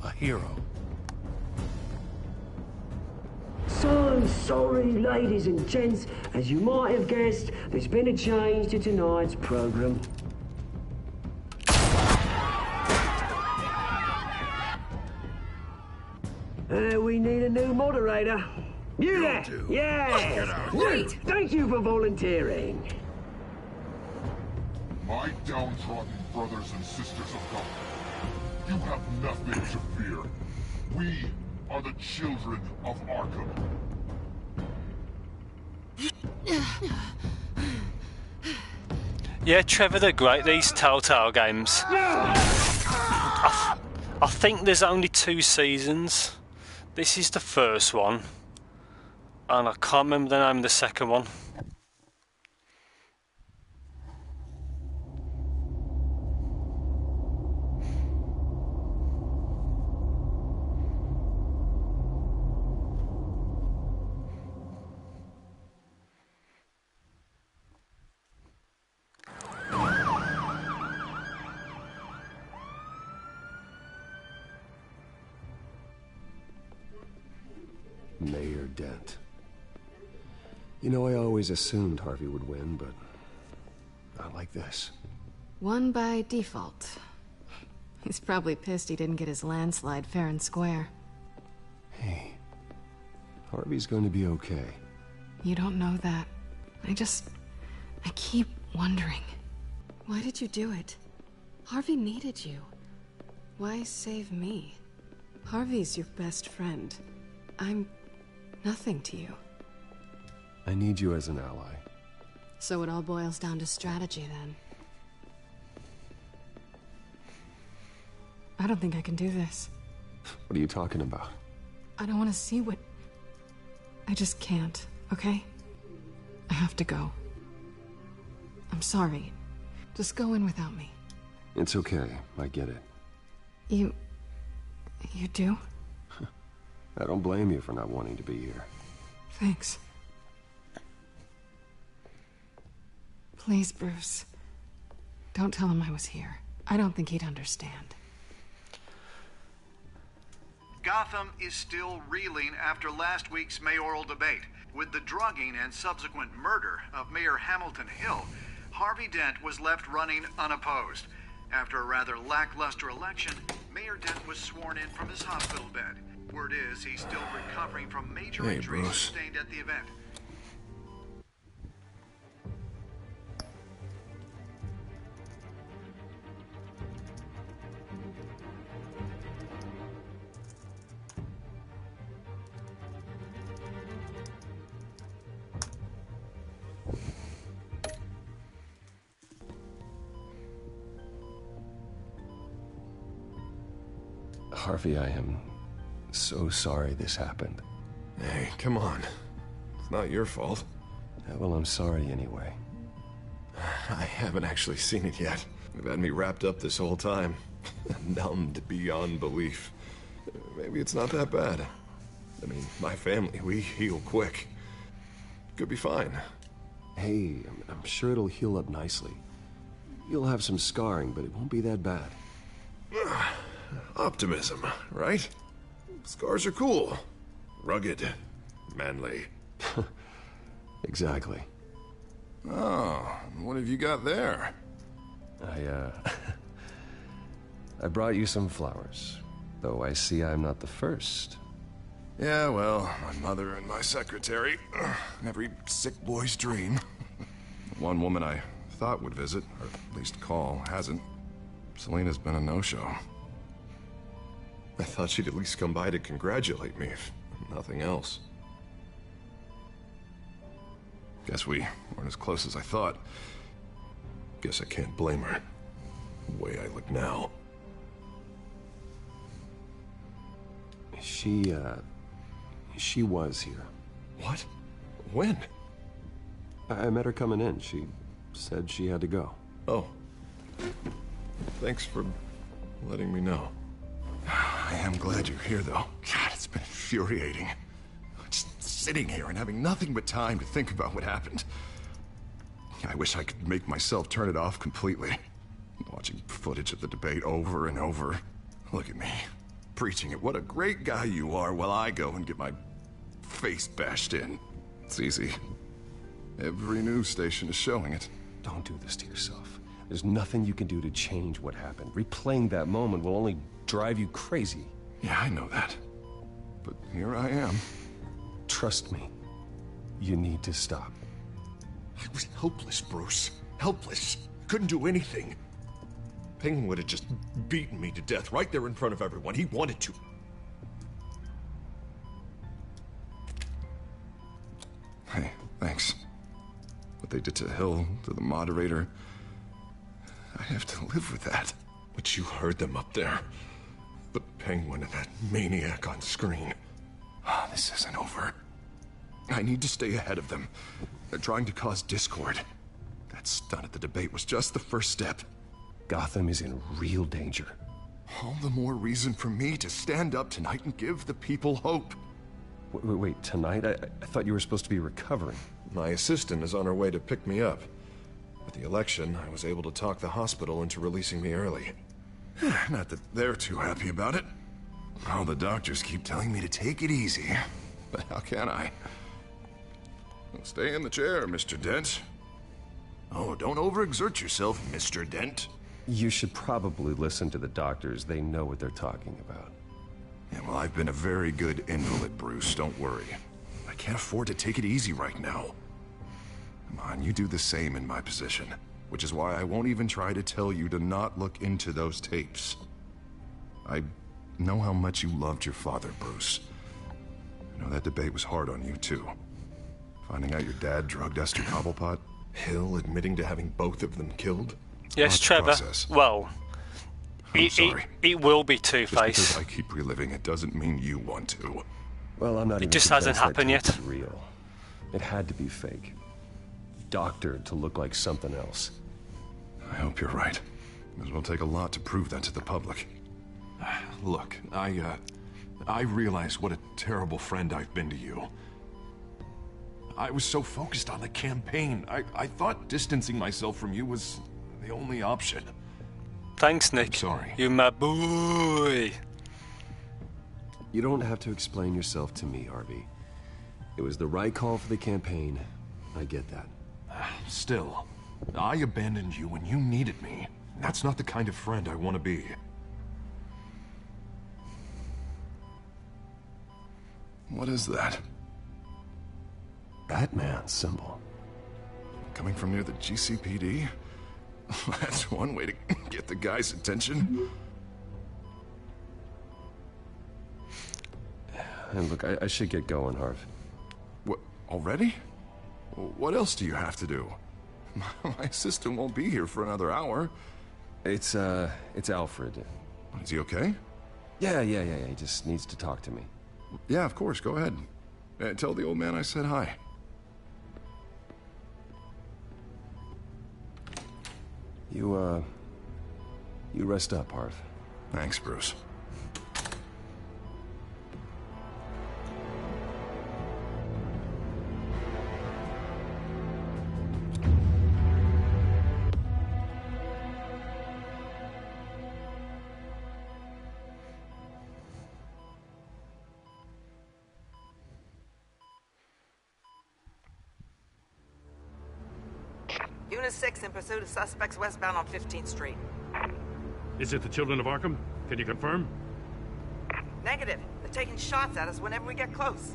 A hero. So sorry, ladies and gents. As you might have guessed, there's been a change to tonight's program. We need a new moderator. You there? Yeah! Wait! Thank you for volunteering. My downtrodden brothers and sisters of Gotham, you have nothing to fear. We are the children of Arkham. Yeah, Trevor, they're great, these Telltale games. I think there's only 2 seasons. This is the first one. And I can't remember the name of the second one. Mayor Dent. You know, I always assumed Harvey would win, but not like this. Won by default. He's probably pissed he didn't get his landslide fair and square. Hey, Harvey's going to be okay. You don't know that. I keep wondering. Why did you do it? Harvey needed you. Why save me? Harvey's your best friend. I'm nothing to you. I need you as an ally. So it all boils down to strategy, then. I don't think I can do this. What are you talking about? I don't want to see what... I just can't, okay? I have to go. I'm sorry. Just go in without me. It's okay. I get it. You do? I don't blame you for not wanting to be here. Thanks. Please, Bruce. Don't tell him I was here. I don't think he'd understand. Gotham is still reeling after last week's mayoral debate. With the drugging and subsequent murder of Mayor Hamilton Hill, Harvey Dent was left running unopposed. After a rather lackluster election, Mayor Dent was sworn in from his hospital bed. Word is he's still recovering from major injuries sustained at the event. Harvey, I am so sorry this happened. Hey, come on. It's not your fault. Yeah, well, I'm sorry anyway. I haven't actually seen it yet. You've had me wrapped up this whole time. Numbed beyond belief. Maybe it's not that bad. I mean, my family, we heal quick. Could be fine. Hey, I'm sure it'll heal up nicely. You'll have some scarring, but it won't be that bad. Optimism, right? Scars are cool. Rugged. Manly. Exactly. Oh, what have you got there? I brought you some flowers. Though I see I'm not the first. Yeah, well, my mother and my secretary. Every sick boy's dream. One woman I thought would visit, or at least call, hasn't. Selena's been a no-show. I thought she'd at least come by to congratulate me, if nothing else. Guess we weren't as close as I thought. Guess I can't blame her. The way I look now. She was here. What? When? I met her coming in. She said she had to go. Oh. Thanks for letting me know. I am glad you're here, though. God, it's been infuriating. Just sitting here and having nothing but time to think about what happened. I wish I could make myself turn it off completely. Watching footage of the debate over and over. Look at me, preaching it. What a great guy you are, while I go and get my face bashed in. It's easy. Every news station is showing it. Don't do this to yourself. There's nothing you can do to change what happened. Replaying that moment will only drive you crazy. Yeah, I know that. But here I am. Trust me. You need to stop. I was helpless, Bruce. Helpless. Couldn't do anything. Penguin would have just beaten me to death right there in front of everyone. He wanted to. Hey, thanks. What they did to Hill, to the moderator, I have to live with that. But you heard them up there. The Penguin and that maniac on screen. This isn't over. I need to stay ahead of them. They're trying to cause discord. That stunt at the debate was just the first step. Gotham is in real danger. All the more reason for me to stand up tonight and give the people hope. Wait, tonight? I thought you were supposed to be recovering. My assistant is on her way to pick me up. With the election, I was able to talk the hospital into releasing me early. Not that they're too happy about it. All the doctors keep telling me to take it easy. But how can I? Well, stay in the chair, Mr. Dent. Oh, don't overexert yourself, Mr. Dent. You should probably listen to the doctors. They know what they're talking about. Yeah, well, I've been a very good invalid, Bruce. Don't worry. I can't afford to take it easy right now. Come on, you do the same in my position. Which is why I won't even try to tell you to not look into those tapes. I know how much you loved your father, Bruce. I know that debate was hard on you, too. Finding out your dad drugged Esther Cobblepot, Hill admitting to having both of them killed? Yes, Trevor. Well, it will be Two-Face. Just because I keep reliving it doesn't mean you want to. Well, I'm not even It just hasn't convinced that happened tape yet. is real. It had to be fake. Doctored to look like something else. I hope you're right. It will take a lot to prove that to the public. Look, I realize what a terrible friend I've been to you. I was so focused on the campaign. I thought distancing myself from you was the only option. Thanks, Nick. I'm sorry. You're my boy. You don't have to explain yourself to me, Harvey. It was the right call for the campaign. I get that. Still, I abandoned you when you needed me. That's not the kind of friend I want to be. What is that? Batman symbol. Coming from near the GCPD? That's one way to get the guy's attention. And look, I should get going, Harv. What, already? What else do you have to do? My assistant won't be here for another hour. It's Alfred. Is he okay? Yeah, he just needs to talk to me. Yeah, of course, go ahead. Tell the old man I said hi. You rest up, Harv. Thanks, Bruce. Unit 6 in pursuit of suspects westbound on 15th Street. Is it the Children of Arkham? Can you confirm? Negative. They're taking shots at us whenever we get close.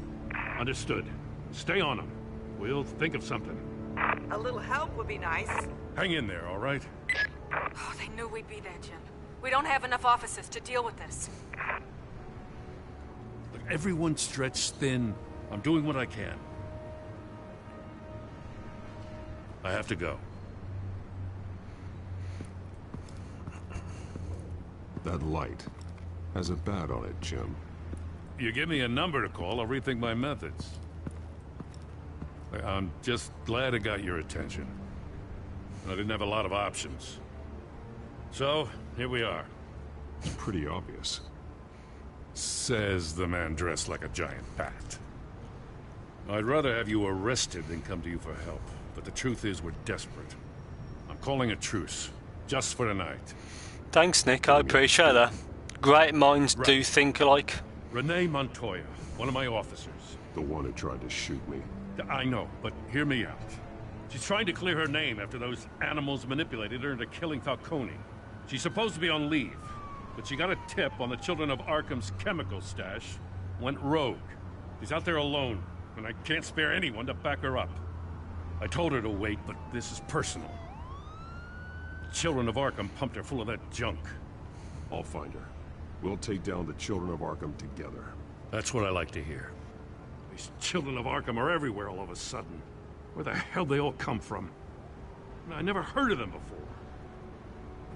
Understood. Stay on them. We'll think of something. A little help would be nice. Hang in there, all right? Oh, they knew we'd be there, Jim. We don't have enough officers to deal with this. Look, everyone's stretched thin. I'm doing what I can. I have to go. That light has a bat on it, Jim. You give me a number to call, I'll rethink my methods. I'm just glad I got your attention. I didn't have a lot of options. So, here we are. It's pretty obvious. Says the man dressed like a giant bat. I'd rather have you arrested than come to you for help. But the truth is, we're desperate. I'm calling a truce, just for tonight. Thanks, Nick. I appreciate that. Great minds do think alike. Renee Montoya, one of my officers. The one who tried to shoot me. I know, but hear me out. She's trying to clear her name after those animals manipulated her into killing Falcone. She's supposed to be on leave, but she got a tip on the Children of Arkham's chemical stash, went rogue. She's out there alone, and I can't spare anyone to back her up. I told her to wait, but this is personal. The Children of Arkham pumped her full of that junk. I'll find her. We'll take down the Children of Arkham together. That's what I like to hear. These Children of Arkham are everywhere all of a sudden. Where the hell they all come from? I never heard of them before.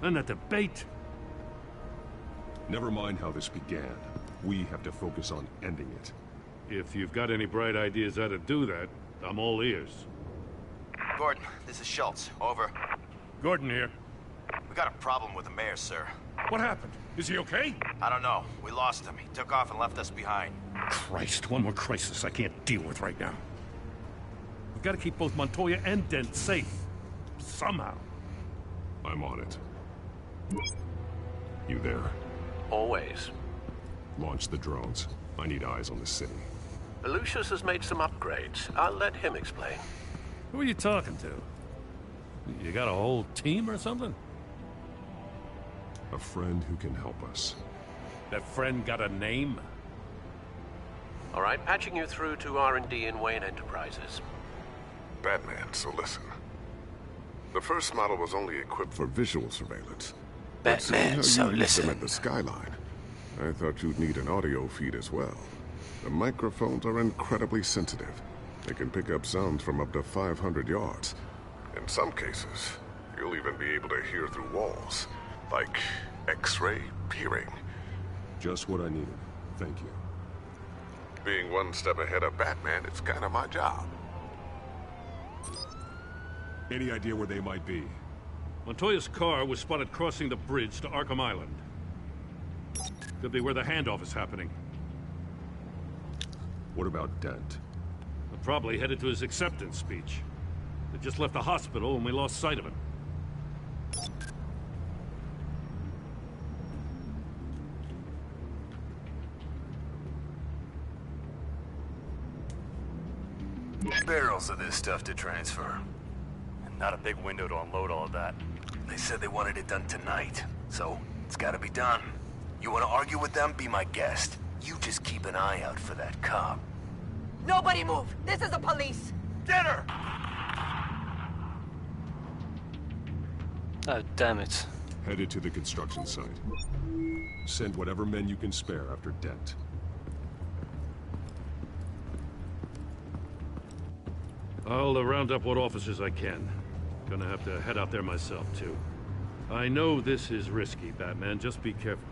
Then that debate. Never mind how this began. We have to focus on ending it. If you've got any bright ideas how to do that, I'm all ears. Gordon, this is Schultz. Over. Gordon here. We got a problem with the mayor, sir. What happened? Is he okay? I don't know. We lost him. He took off and left us behind. Christ, one more crisis I can't deal with right now. We've got to keep both Montoya and Dent safe. Somehow. I'm on it. You there? Always. Launch the drones. I need eyes on the city. Lucius has made some upgrades. I'll let him explain. Who are you talking to? You got a whole team or something? A friend who can help us. That friend got a name? All right, patching you through to R&D in Wayne Enterprises. Batman, so listen. The first model was only equipped for visual surveillance. Batman, so you used listen. them at the skyline. I thought you'd need an audio feed as well. The microphones are incredibly sensitive. They can pick up sounds from up to 500 yards. In some cases, you'll even be able to hear through walls, like X-ray peering. Just what I needed. Thank you. Being one step ahead of Batman, it's kind of my job. Any idea where they might be? Montoya's car was spotted crossing the bridge to Arkham Island. Could be where the handoff is happening. What about Dent? Probably headed to his acceptance speech. They just left the hospital and we lost sight of him. Barrels of this stuff to transfer. And not a big window to unload all of that. They said they wanted it done tonight, so it's gotta be done. You wanna argue with them? Be my guest. You just keep an eye out for that cop. Nobody move! This is the police! Get her! Oh, damn it. Headed to the construction site. Send whatever men you can spare after Dent. I'll round up what officers I can. Gonna have to head out there myself, too. I know this is risky, Batman. Just be careful.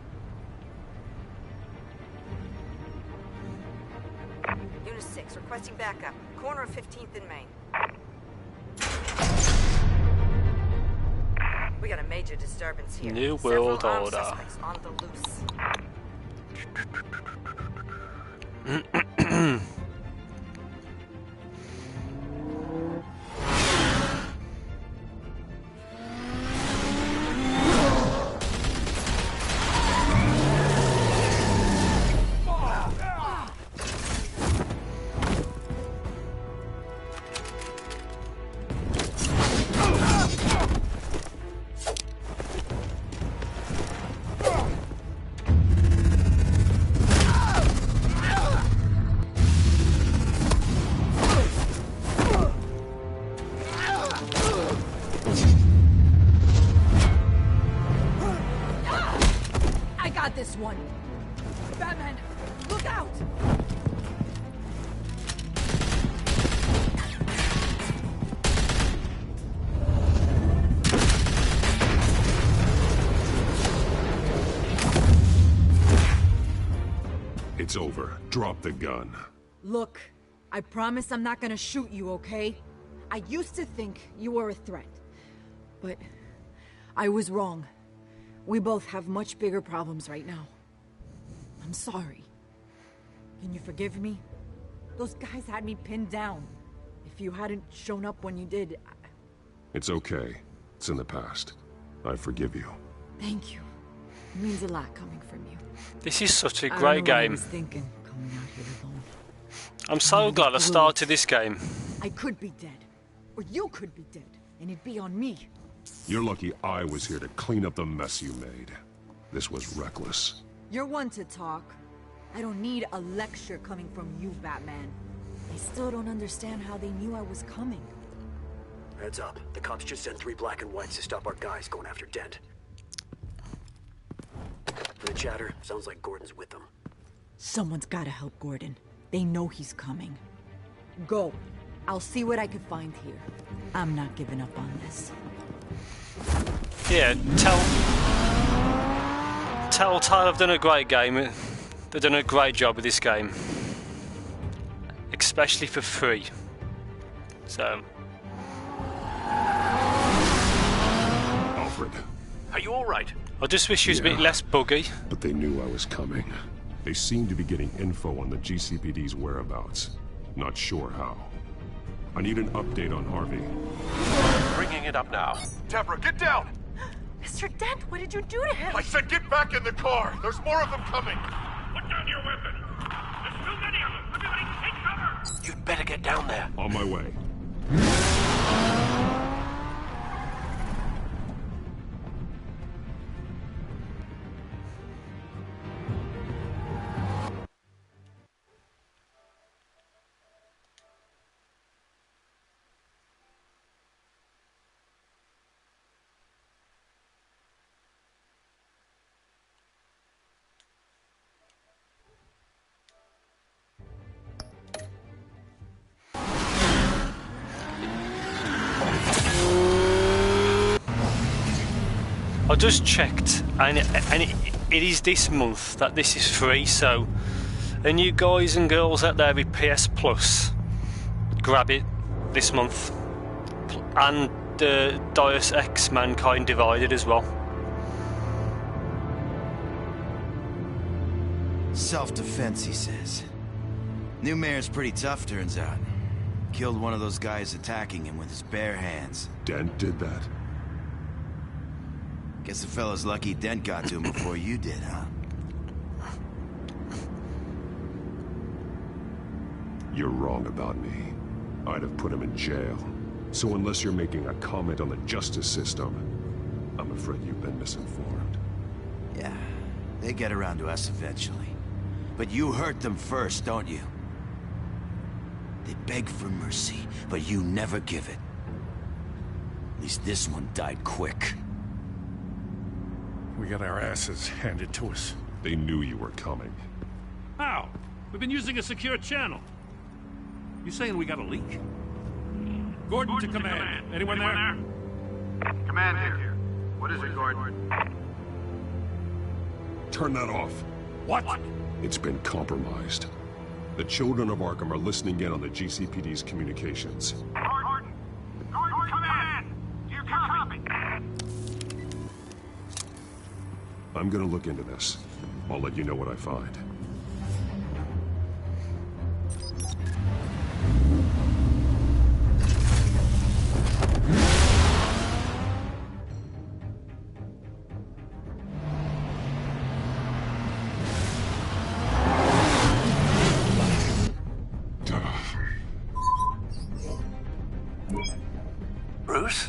Unit 6, requesting backup. Corner of 15th and Main. We got a major disturbance here. New Several World armed Order. suspects on the loose. This one. Batman, look out! It's over. Drop the gun. Look, I promise I'm not gonna shoot you, okay? I used to think you were a threat, but I was wrong. We both have much bigger problems right now. I'm sorry. Can you forgive me? Those guys had me pinned down. If you hadn't shown up when you did, It's okay. It's in the past. I forgive you. Thank you. It means a lot coming from you. This is such a I don't great know what I game. was thinking, coming out here alone. I'm so glad I started this game. I could be dead. Or you could be dead. And it'd be on me. You're lucky I was here to clean up the mess you made. This was reckless. You're one to talk. I don't need a lecture coming from you, Batman. I still don't understand how they knew I was coming. Heads up. The cops just sent 3 black and whites to stop our guys going after Dent. For the chatter, sounds like Gordon's with them. Someone's gotta help Gordon. They know he's coming. Go. I'll see what I can find here. I'm not giving up on this. Yeah, Telltale have done a great game. They've done a great job with this game. Especially for free. So... Alfred. Are you alright? I just wish he was a bit less buggy. But they knew I was coming. They seemed to be getting info on the GCPD's whereabouts. Not sure how. I need an update on Harvey. Bringing it up now. Deborah, get down! Mr. Dent, what did you do to him? I said get back in the car! There's more of them coming! Put down your weapon! There's too many of them! Everybody take cover! You'd better get down there. On my way. I just checked, and it is this month that this is free, so and you guys and girls out there with PS Plus, grab it this month. And Deus Ex Mankind Divided as well. Self-defense, he says. New mayor's pretty tough, turns out. Killed one of those guys attacking him with his bare hands. Dent did that? Guess the fella's lucky Dent got to him before you did, huh? You're wrong about me. I'd have put him in jail. So unless you're making a comment on the justice system, I'm afraid you've been misinformed. Yeah, they get around to us eventually. But you hurt them first, don't you? They beg for mercy, but you never give it. At least this one died quick. We got our asses handed to us. They knew you were coming. How? We've been using a secure channel. You saying we got a leak? Gordon to command. Anyone there? Command here. What is it, Gordon? Turn that off. What? It's been compromised. The children of Arkham are listening in on the GCPD's communications. Gordon! Gordon, command! Do you copy? I'm gonna look into this. I'll let you know what I find. Bruce?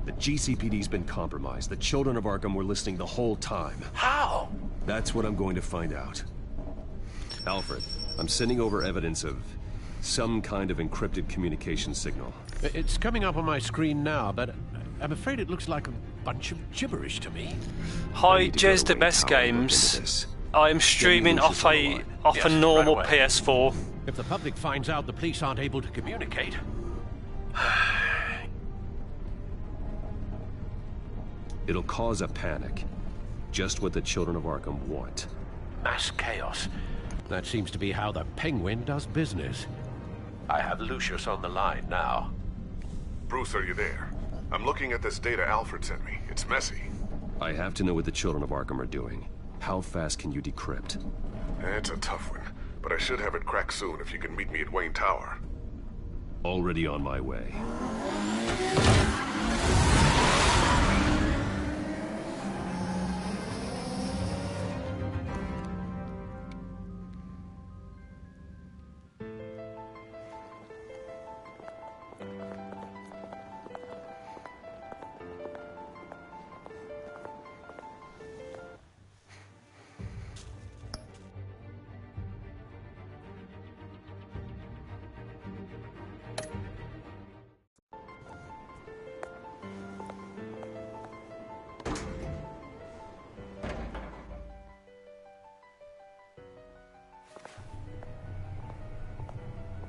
The GCPD's been compromised. The children of Arkham were listening the whole time. How? That's what I'm going to find out. Alfred, I'm sending over evidence of some kind of encrypted communication signal. It's coming up on my screen now, but I'm afraid it looks like a bunch of gibberish to me. Hi, Jez the Best Games. I'm streaming off a normal right away. PS4. If the public finds out the police aren't able to communicate... It'll cause a panic. Just what the children of Arkham want. Mass chaos. That seems to be how the Penguin does business. I have Lucius on the line now. Bruce, are you there? I'm looking at this data Alfred sent me. It's messy. I have to know what the children of Arkham are doing. How fast can you decrypt? It's a tough one, but I should have it cracked soon if you can meet me at Wayne Tower. Already on my way.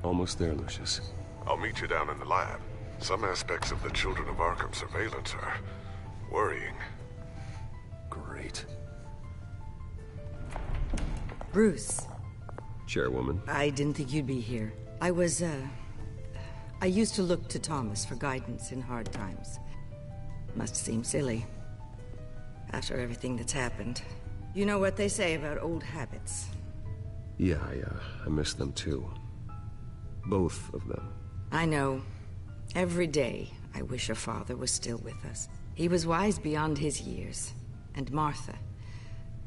Almost there, Lucius. I'll meet you down in the lab. Some aspects of the Children of Arkham surveillance are worrying. Great. Bruce. Chairwoman. I didn't think you'd be here. I used to look to Thomas for guidance in hard times. Must seem silly. After everything that's happened. You know what they say about old habits. Yeah, I miss them too. Both of them. I know. Every day, I wish your father was still with us. He was wise beyond his years. And Martha,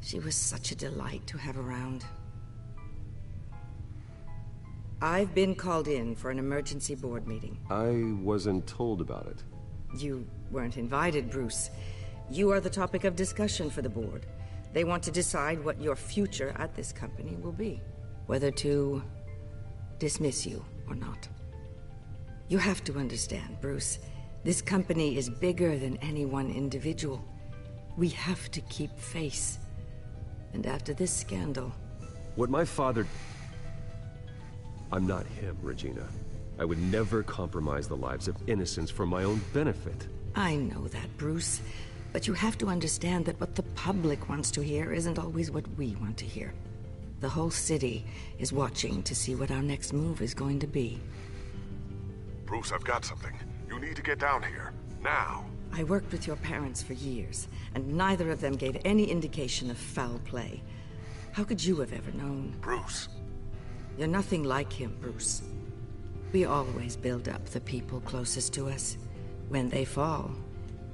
she was such a delight to have around. I've been called in for an emergency board meeting. I wasn't told about it. You weren't invited, Bruce. You are the topic of discussion for the board. They want to decide what your future at this company will be. Whether to dismiss you or not. You have to understand, Bruce. This company is bigger than any one individual. We have to keep face. And after this scandal... What my father... I'm not him, Regina. I would never compromise the lives of innocents for my own benefit. I know that, Bruce. But you have to understand that what the public wants to hear isn't always what we want to hear. The whole city is watching to see what our next move is going to be. Bruce, I've got something. You need to get down here. Now. I worked with your parents for years, and neither of them gave any indication of foul play. How could you have ever known? Bruce. You're nothing like him, Bruce. We always build up the people closest to us. When they fall...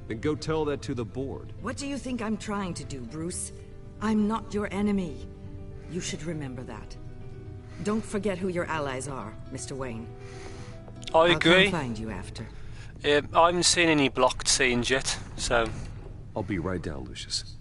Then go tell that to the board. What do you think I'm trying to do, Bruce? I'm not your enemy. You should remember that. Don't forget who your allies are, Mr. Wayne. I agree. I'll come find you after. I haven't seen any blocked scenes yet, so... I'll be right down, Lucius.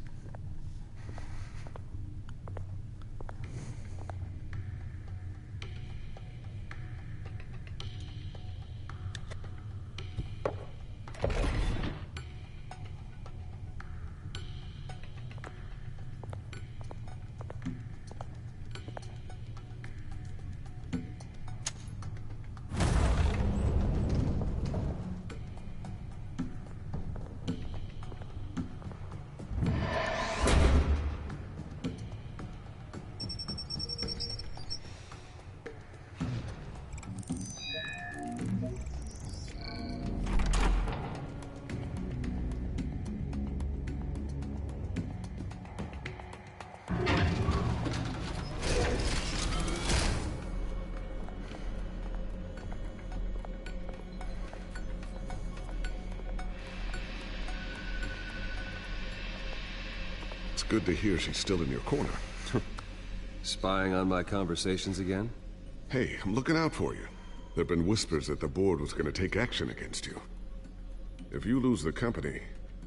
Good to hear she's still in your corner. Spying on my conversations again? Hey, I'm looking out for you. There've been whispers that the board was going to take action against you. If you lose the company,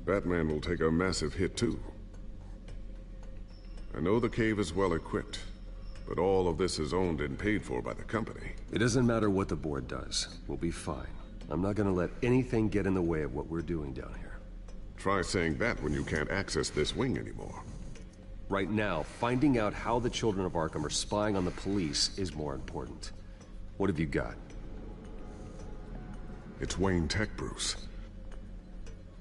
Batman will take a massive hit too. I know the cave is well equipped, but all of this is owned and paid for by the company. It doesn't matter what the board does. We'll be fine. I'm not going to let anything get in the way of what we're doing down here. Try saying that when you can't access this wing anymore. Right now, finding out how the children of Arkham are spying on the police is more important. What have you got? It's Wayne Tech, Bruce.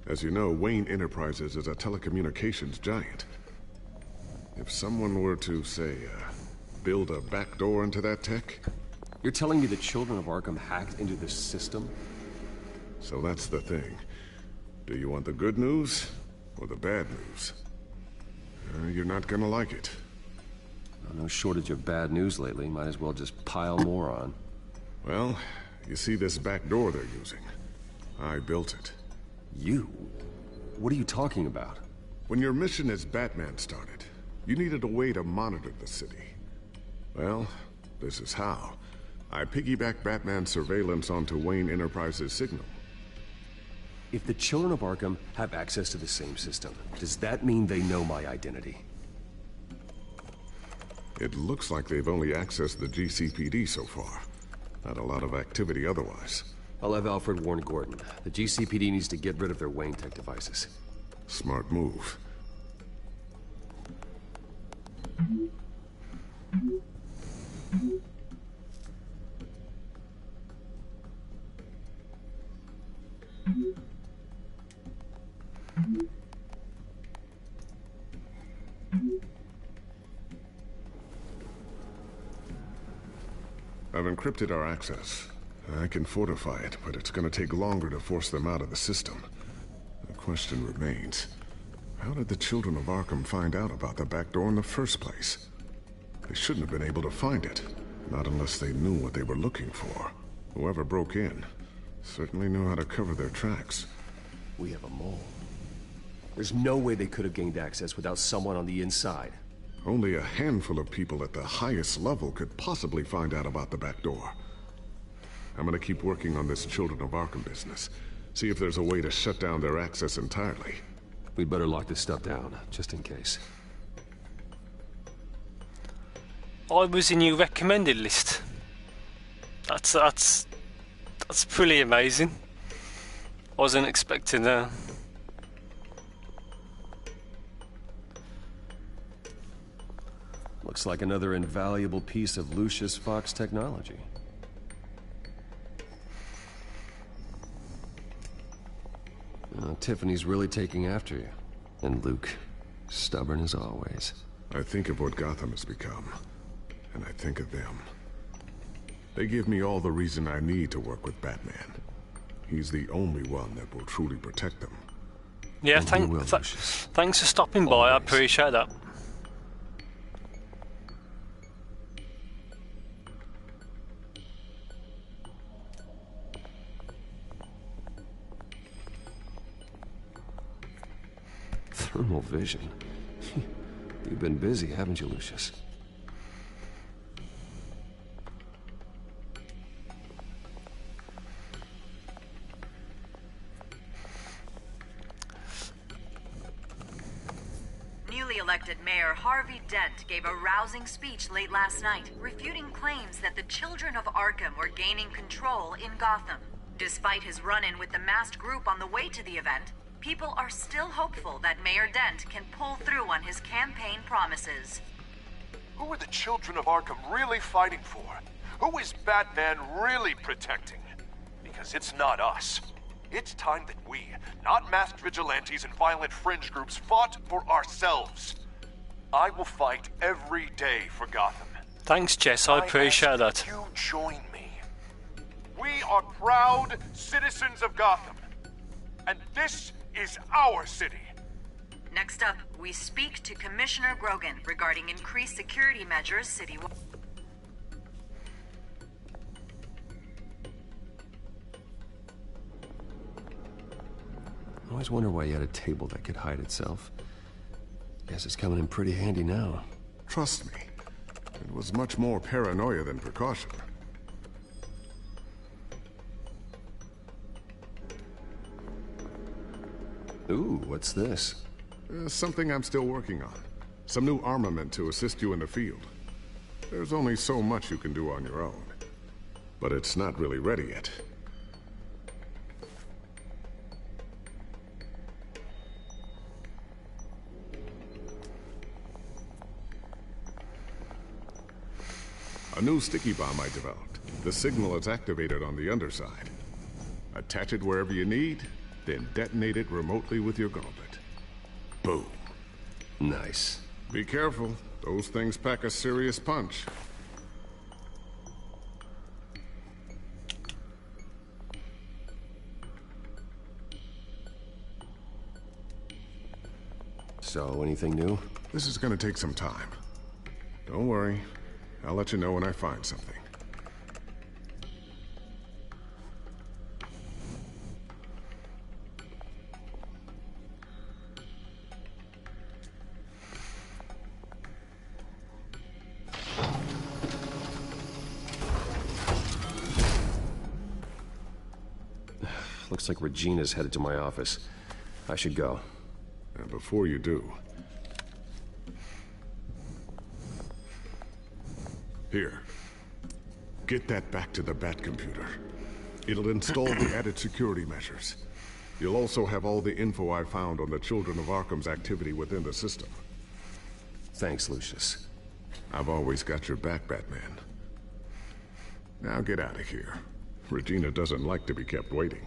As you know, Wayne Enterprises is a telecommunications giant. If someone were to, say, build a backdoor into that tech... You're telling me the children of Arkham hacked into this system? So that's the thing. Do you want the good news or the bad news? You're not gonna like it. No shortage of bad news lately. Might as well just pile more on. Well, you see this back door they're using? I built it. You? What are you talking about? When your mission as Batman started, you needed a way to monitor the city. Well, this is how. I piggybacked Batman's surveillance onto Wayne Enterprises' signal. If the children of Arkham have access to the same system, does that mean they know my identity? It looks like they've only accessed the GCPD so far. Not a lot of activity otherwise. I'll have Alfred warn Gordon. The GCPD needs to get rid of their Wayne Tech devices. Smart move. I've encrypted our access. I can fortify it, but it's gonna take longer to force them out of the system. The question remains, how did the children of Arkham find out about the back door in the first place? They shouldn't have been able to find it, not unless they knew what they were looking for. Whoever broke in certainly knew how to cover their tracks. We have a mole. There's no way they could have gained access without someone on the inside. Only a handful of people at the highest level could possibly find out about the back door. I'm gonna keep working on this Children of Arkham business. See if there's a way to shut down their access entirely. We'd better lock this stuff down, just in case. I was in your recommended list. That's pretty amazing. Wasn't expecting that. Looks like another invaluable piece of Lucius Fox technology. Tiffany's really taking after you. And Luke, stubborn as always. I think of what Gotham has become, and I think of them. They give me all the reason I need to work with Batman. He's the only one that will truly protect them. Yeah, thanks for stopping by, I appreciate that. Thermal vision. You've been busy, haven't you, Lucius? Newly elected Mayor Harvey Dent gave a rousing speech late last night, refuting claims that the children of Arkham were gaining control in Gotham. Despite his run-in with the masked group on the way to the event, people are still hopeful that Mayor Dent can pull through on his campaign promises. Who are the children of Arkham really fighting for? Who is Batman really protecting? Because it's not us. It's time that we, not masked vigilantes and violent fringe groups, fought for ourselves. I will fight every day for Gotham. Thanks, Jess, I appreciate that. You join me. We are proud citizens of Gotham. And this is our city. Next up, we speak to Commissioner Grogan regarding increased security measures citywide. I always wonder why you had a table that could hide itself. Guess it's coming in pretty handy now. Trust me, it was much more paranoia than precaution. Ooh, what's this? Something I'm still working on. Some new armament to assist you in the field. There's only so much you can do on your own. But it's not really ready yet. A new sticky bomb I developed. The signal is activated on the underside. Attach it wherever you need, then detonate it remotely with your gauntlet. Boom. Nice. Be careful. Those things pack a serious punch. So, anything new? This is gonna take some time. Don't worry. I'll let you know when I find something. Looks like Regina's headed to my office. I should go. And before you do... Here. Get that back to the Bat computer. It'll install the added security measures. You'll also have all the info I found on the Children of Arkham's activity within the system. Thanks, Lucius. I've always got your back, Batman. Now get out of here. Regina doesn't like to be kept waiting.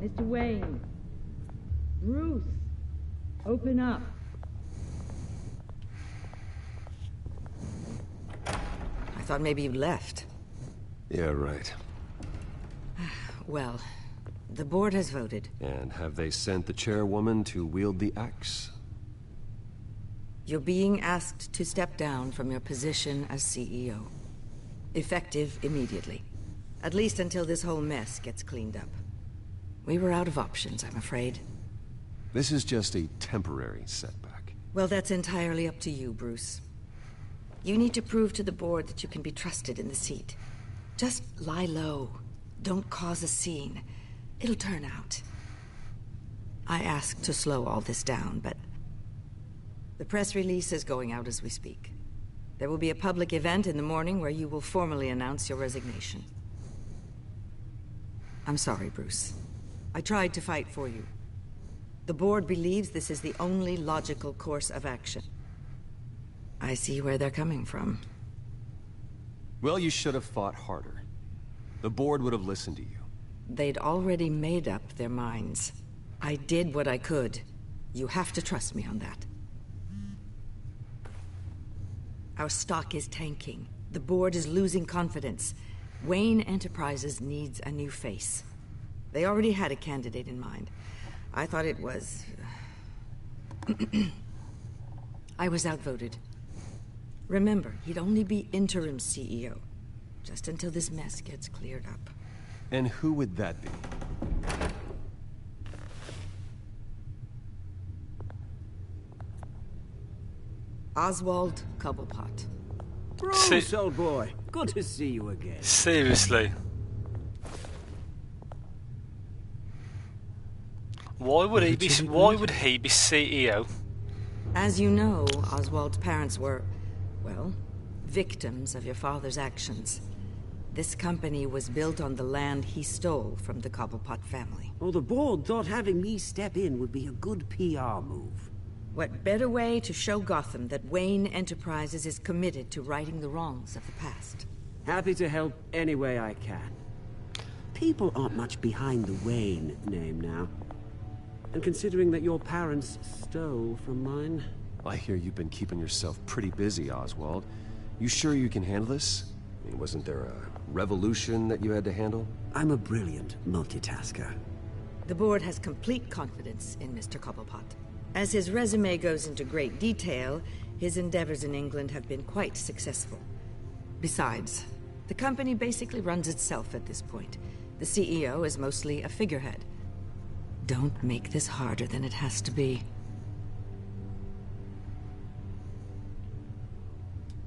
Mr. Wayne. Bruce. Open up. I thought maybe you'd left. Yeah, right. Well, the board has voted. And have they sent the chairwoman to wield the axe? You're being asked to step down from your position as CEO. Effective immediately. At least until this whole mess gets cleaned up. We were out of options, I'm afraid. This is just a temporary setback. Well, that's entirely up to you, Bruce. You need to prove to the board that you can be trusted in the seat. Just lie low. Don't cause a scene. It'll turn out. I asked to slow all this down, but the press release is going out as we speak. There will be a public event in the morning where you will formally announce your resignation. I'm sorry, Bruce. I tried to fight for you. The board believes this is the only logical course of action. I see where they're coming from. Well, you should have fought harder. The board would have listened to you. They'd already made up their minds. I did what I could. You have to trust me on that. Our stock is tanking. The board is losing confidence. Wayne Enterprises needs a new face. They already had a candidate in mind. I thought it was... I was outvoted. Remember, he'd only be interim CEO. Just until this mess gets cleared up. And who would that be? Oswald Cobblepot. Bruce, old boy. Good to see you again. Seriously. Why would he be CEO? As you know, Oswald's parents were, well, victims of your father's actions. This company was built on the land he stole from the Cobblepot family. Well, the board thought having me step in would be a good PR move. What better way to show Gotham that Wayne Enterprises is committed to righting the wrongs of the past? Happy to help any way I can. People aren't much behind the Wayne name now. And considering that your parents stole from mine... I hear you've been keeping yourself pretty busy, Oswald. You sure you can handle this? I mean, wasn't there a revolution that you had to handle? I'm a brilliant multitasker. The board has complete confidence in Mr. Cobblepot. As his resume goes into great detail, his endeavors in England have been quite successful. Besides, the company basically runs itself at this point. The CEO is mostly a figurehead. Don't make this harder than it has to be.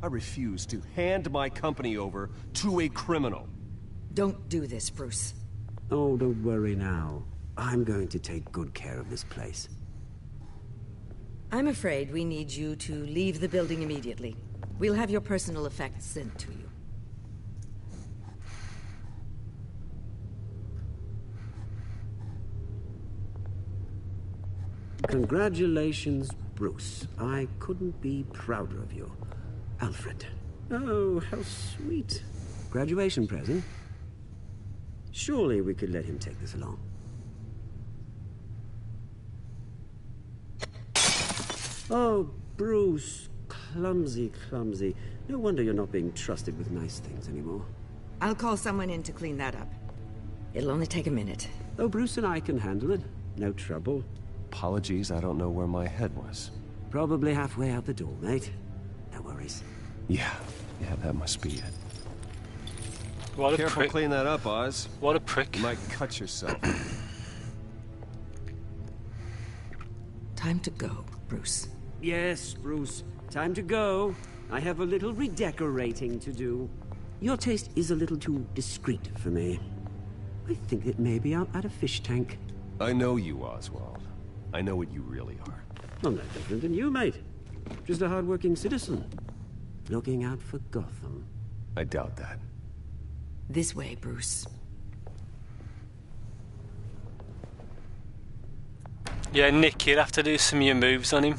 I refuse to hand my company over to a criminal. Don't do this, Bruce. Oh, don't worry now. I'm going to take good care of this place. I'm afraid we need you to leave the building immediately. We'll have your personal effects sent to you. Congratulations, Bruce. I couldn't be prouder of you. Alfred. Oh, how sweet. Graduation present? Surely we could let him take this along. Oh, Bruce. Clumsy, clumsy. No wonder you're not being trusted with nice things anymore. I'll call someone in to clean that up. It'll only take a minute. Oh, Bruce and I can handle it. No trouble. Apologies, I don't know where my head was. Probably halfway out the door, mate. No worries. Yeah, that must be it. What a Careful prick. clean that up, Oz. What a prick. You might cut yourself. Time to go, Bruce. Yes, Bruce. Time to go. I have a little redecorating to do. Your taste is a little too discreet for me. I think that maybe I'm at a fish tank. I know you, Oswald. I know what you really are. I'm no different than you, mate. Just a hard-working citizen. Looking out for Gotham. I doubt that. This way, Bruce. Yeah, Nick, you'd have to do some of your moves on him.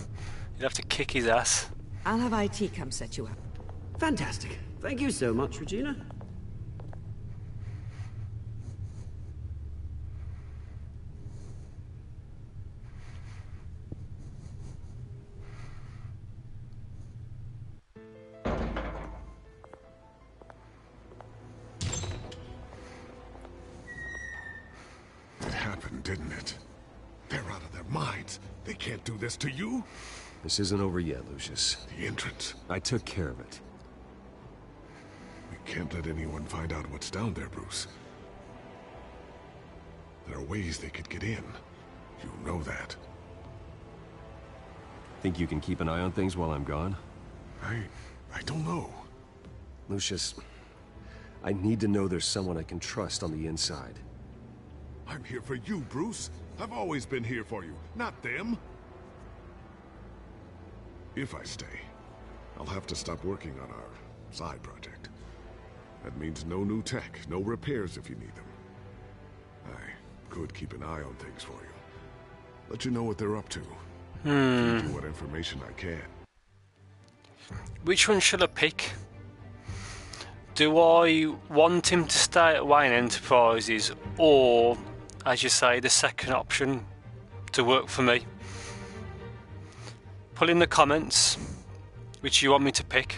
You'd have to kick his ass. I'll have IT come set you up. Fantastic. Thank you so much, Regina. It happened, didn't it? They're out of their minds. They can't do this to you. This isn't over yet, Lucius. The entrance. I took care of it. We can't let anyone find out what's down there, Bruce. There are ways they could get in. You know that. Think you can keep an eye on things while I'm gone? I I don't know. Lucius, I need to know there's someone I can trust on the inside. I'm here for you, Bruce. I've always been here for you, not them. If I stay, I'll have to stop working on our side project. That means no new tech, no repairs if you need them. I could keep an eye on things for you. Let you know what they're up to. Feed you what information I can. Which one should I pick? Do I want him to stay at Wayne Enterprises, or, as you say, the second option to work for me? Put in the comments which you want me to pick.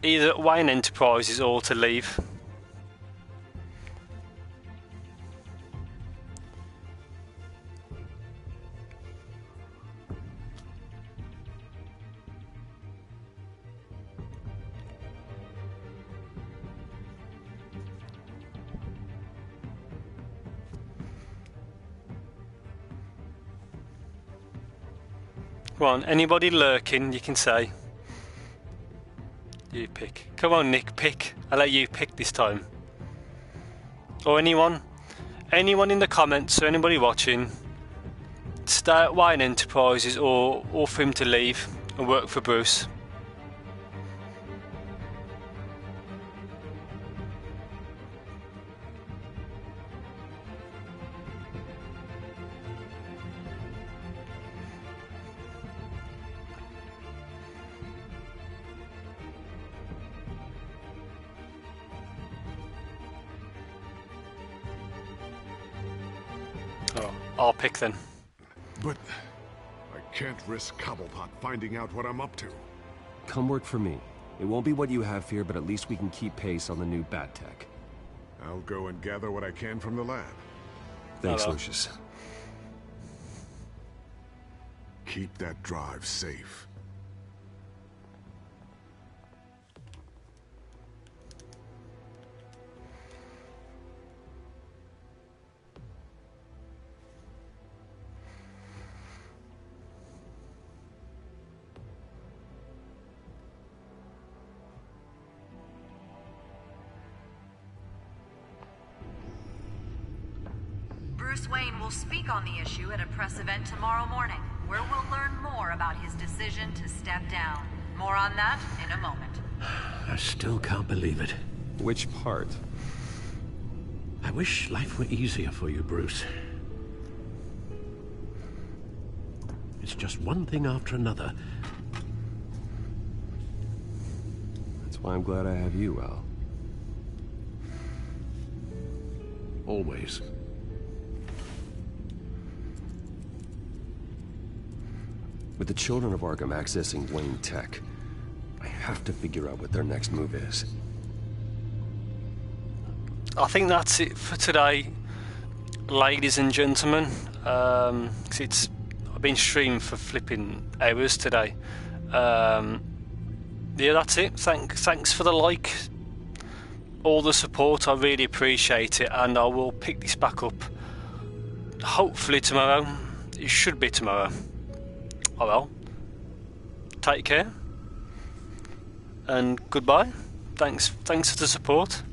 Either at Wayne Enterprises or to leave. Come on, anybody lurking, you can say. You pick. Come on, Nick, pick. I'll let you pick this time. Or anyone. Anyone in the comments or anybody watching. Stay at Wayne Enterprises or for him to leave and work for Bruce. Oh, I'll pick then. But I can't risk Cobblepot finding out what I'm up to. Come work for me. It won't be what you have here, but at least we can keep pace on the new bat tech. I'll go and gather what I can from the lab. Thanks, Lucius. Keep that drive safe. Bruce Wayne will speak on the issue at a press event tomorrow morning, where we'll learn more about his decision to step down. More on that in a moment. I still can't believe it. Which part? I wish life were easier for you, Bruce. It's just one thing after another. That's why I'm glad I have you, Al. Always. With the children of Arkham accessing Wayne Tech, I have to figure out what their next move is. I think that's it for today, ladies and gentlemen. I've been streaming for flipping hours today. Yeah, that's it. Thanks for the like, all the support. I really appreciate it, and I will pick this back up hopefully tomorrow. It should be tomorrow. Oh well. Take care and goodbye. Thanks for the support.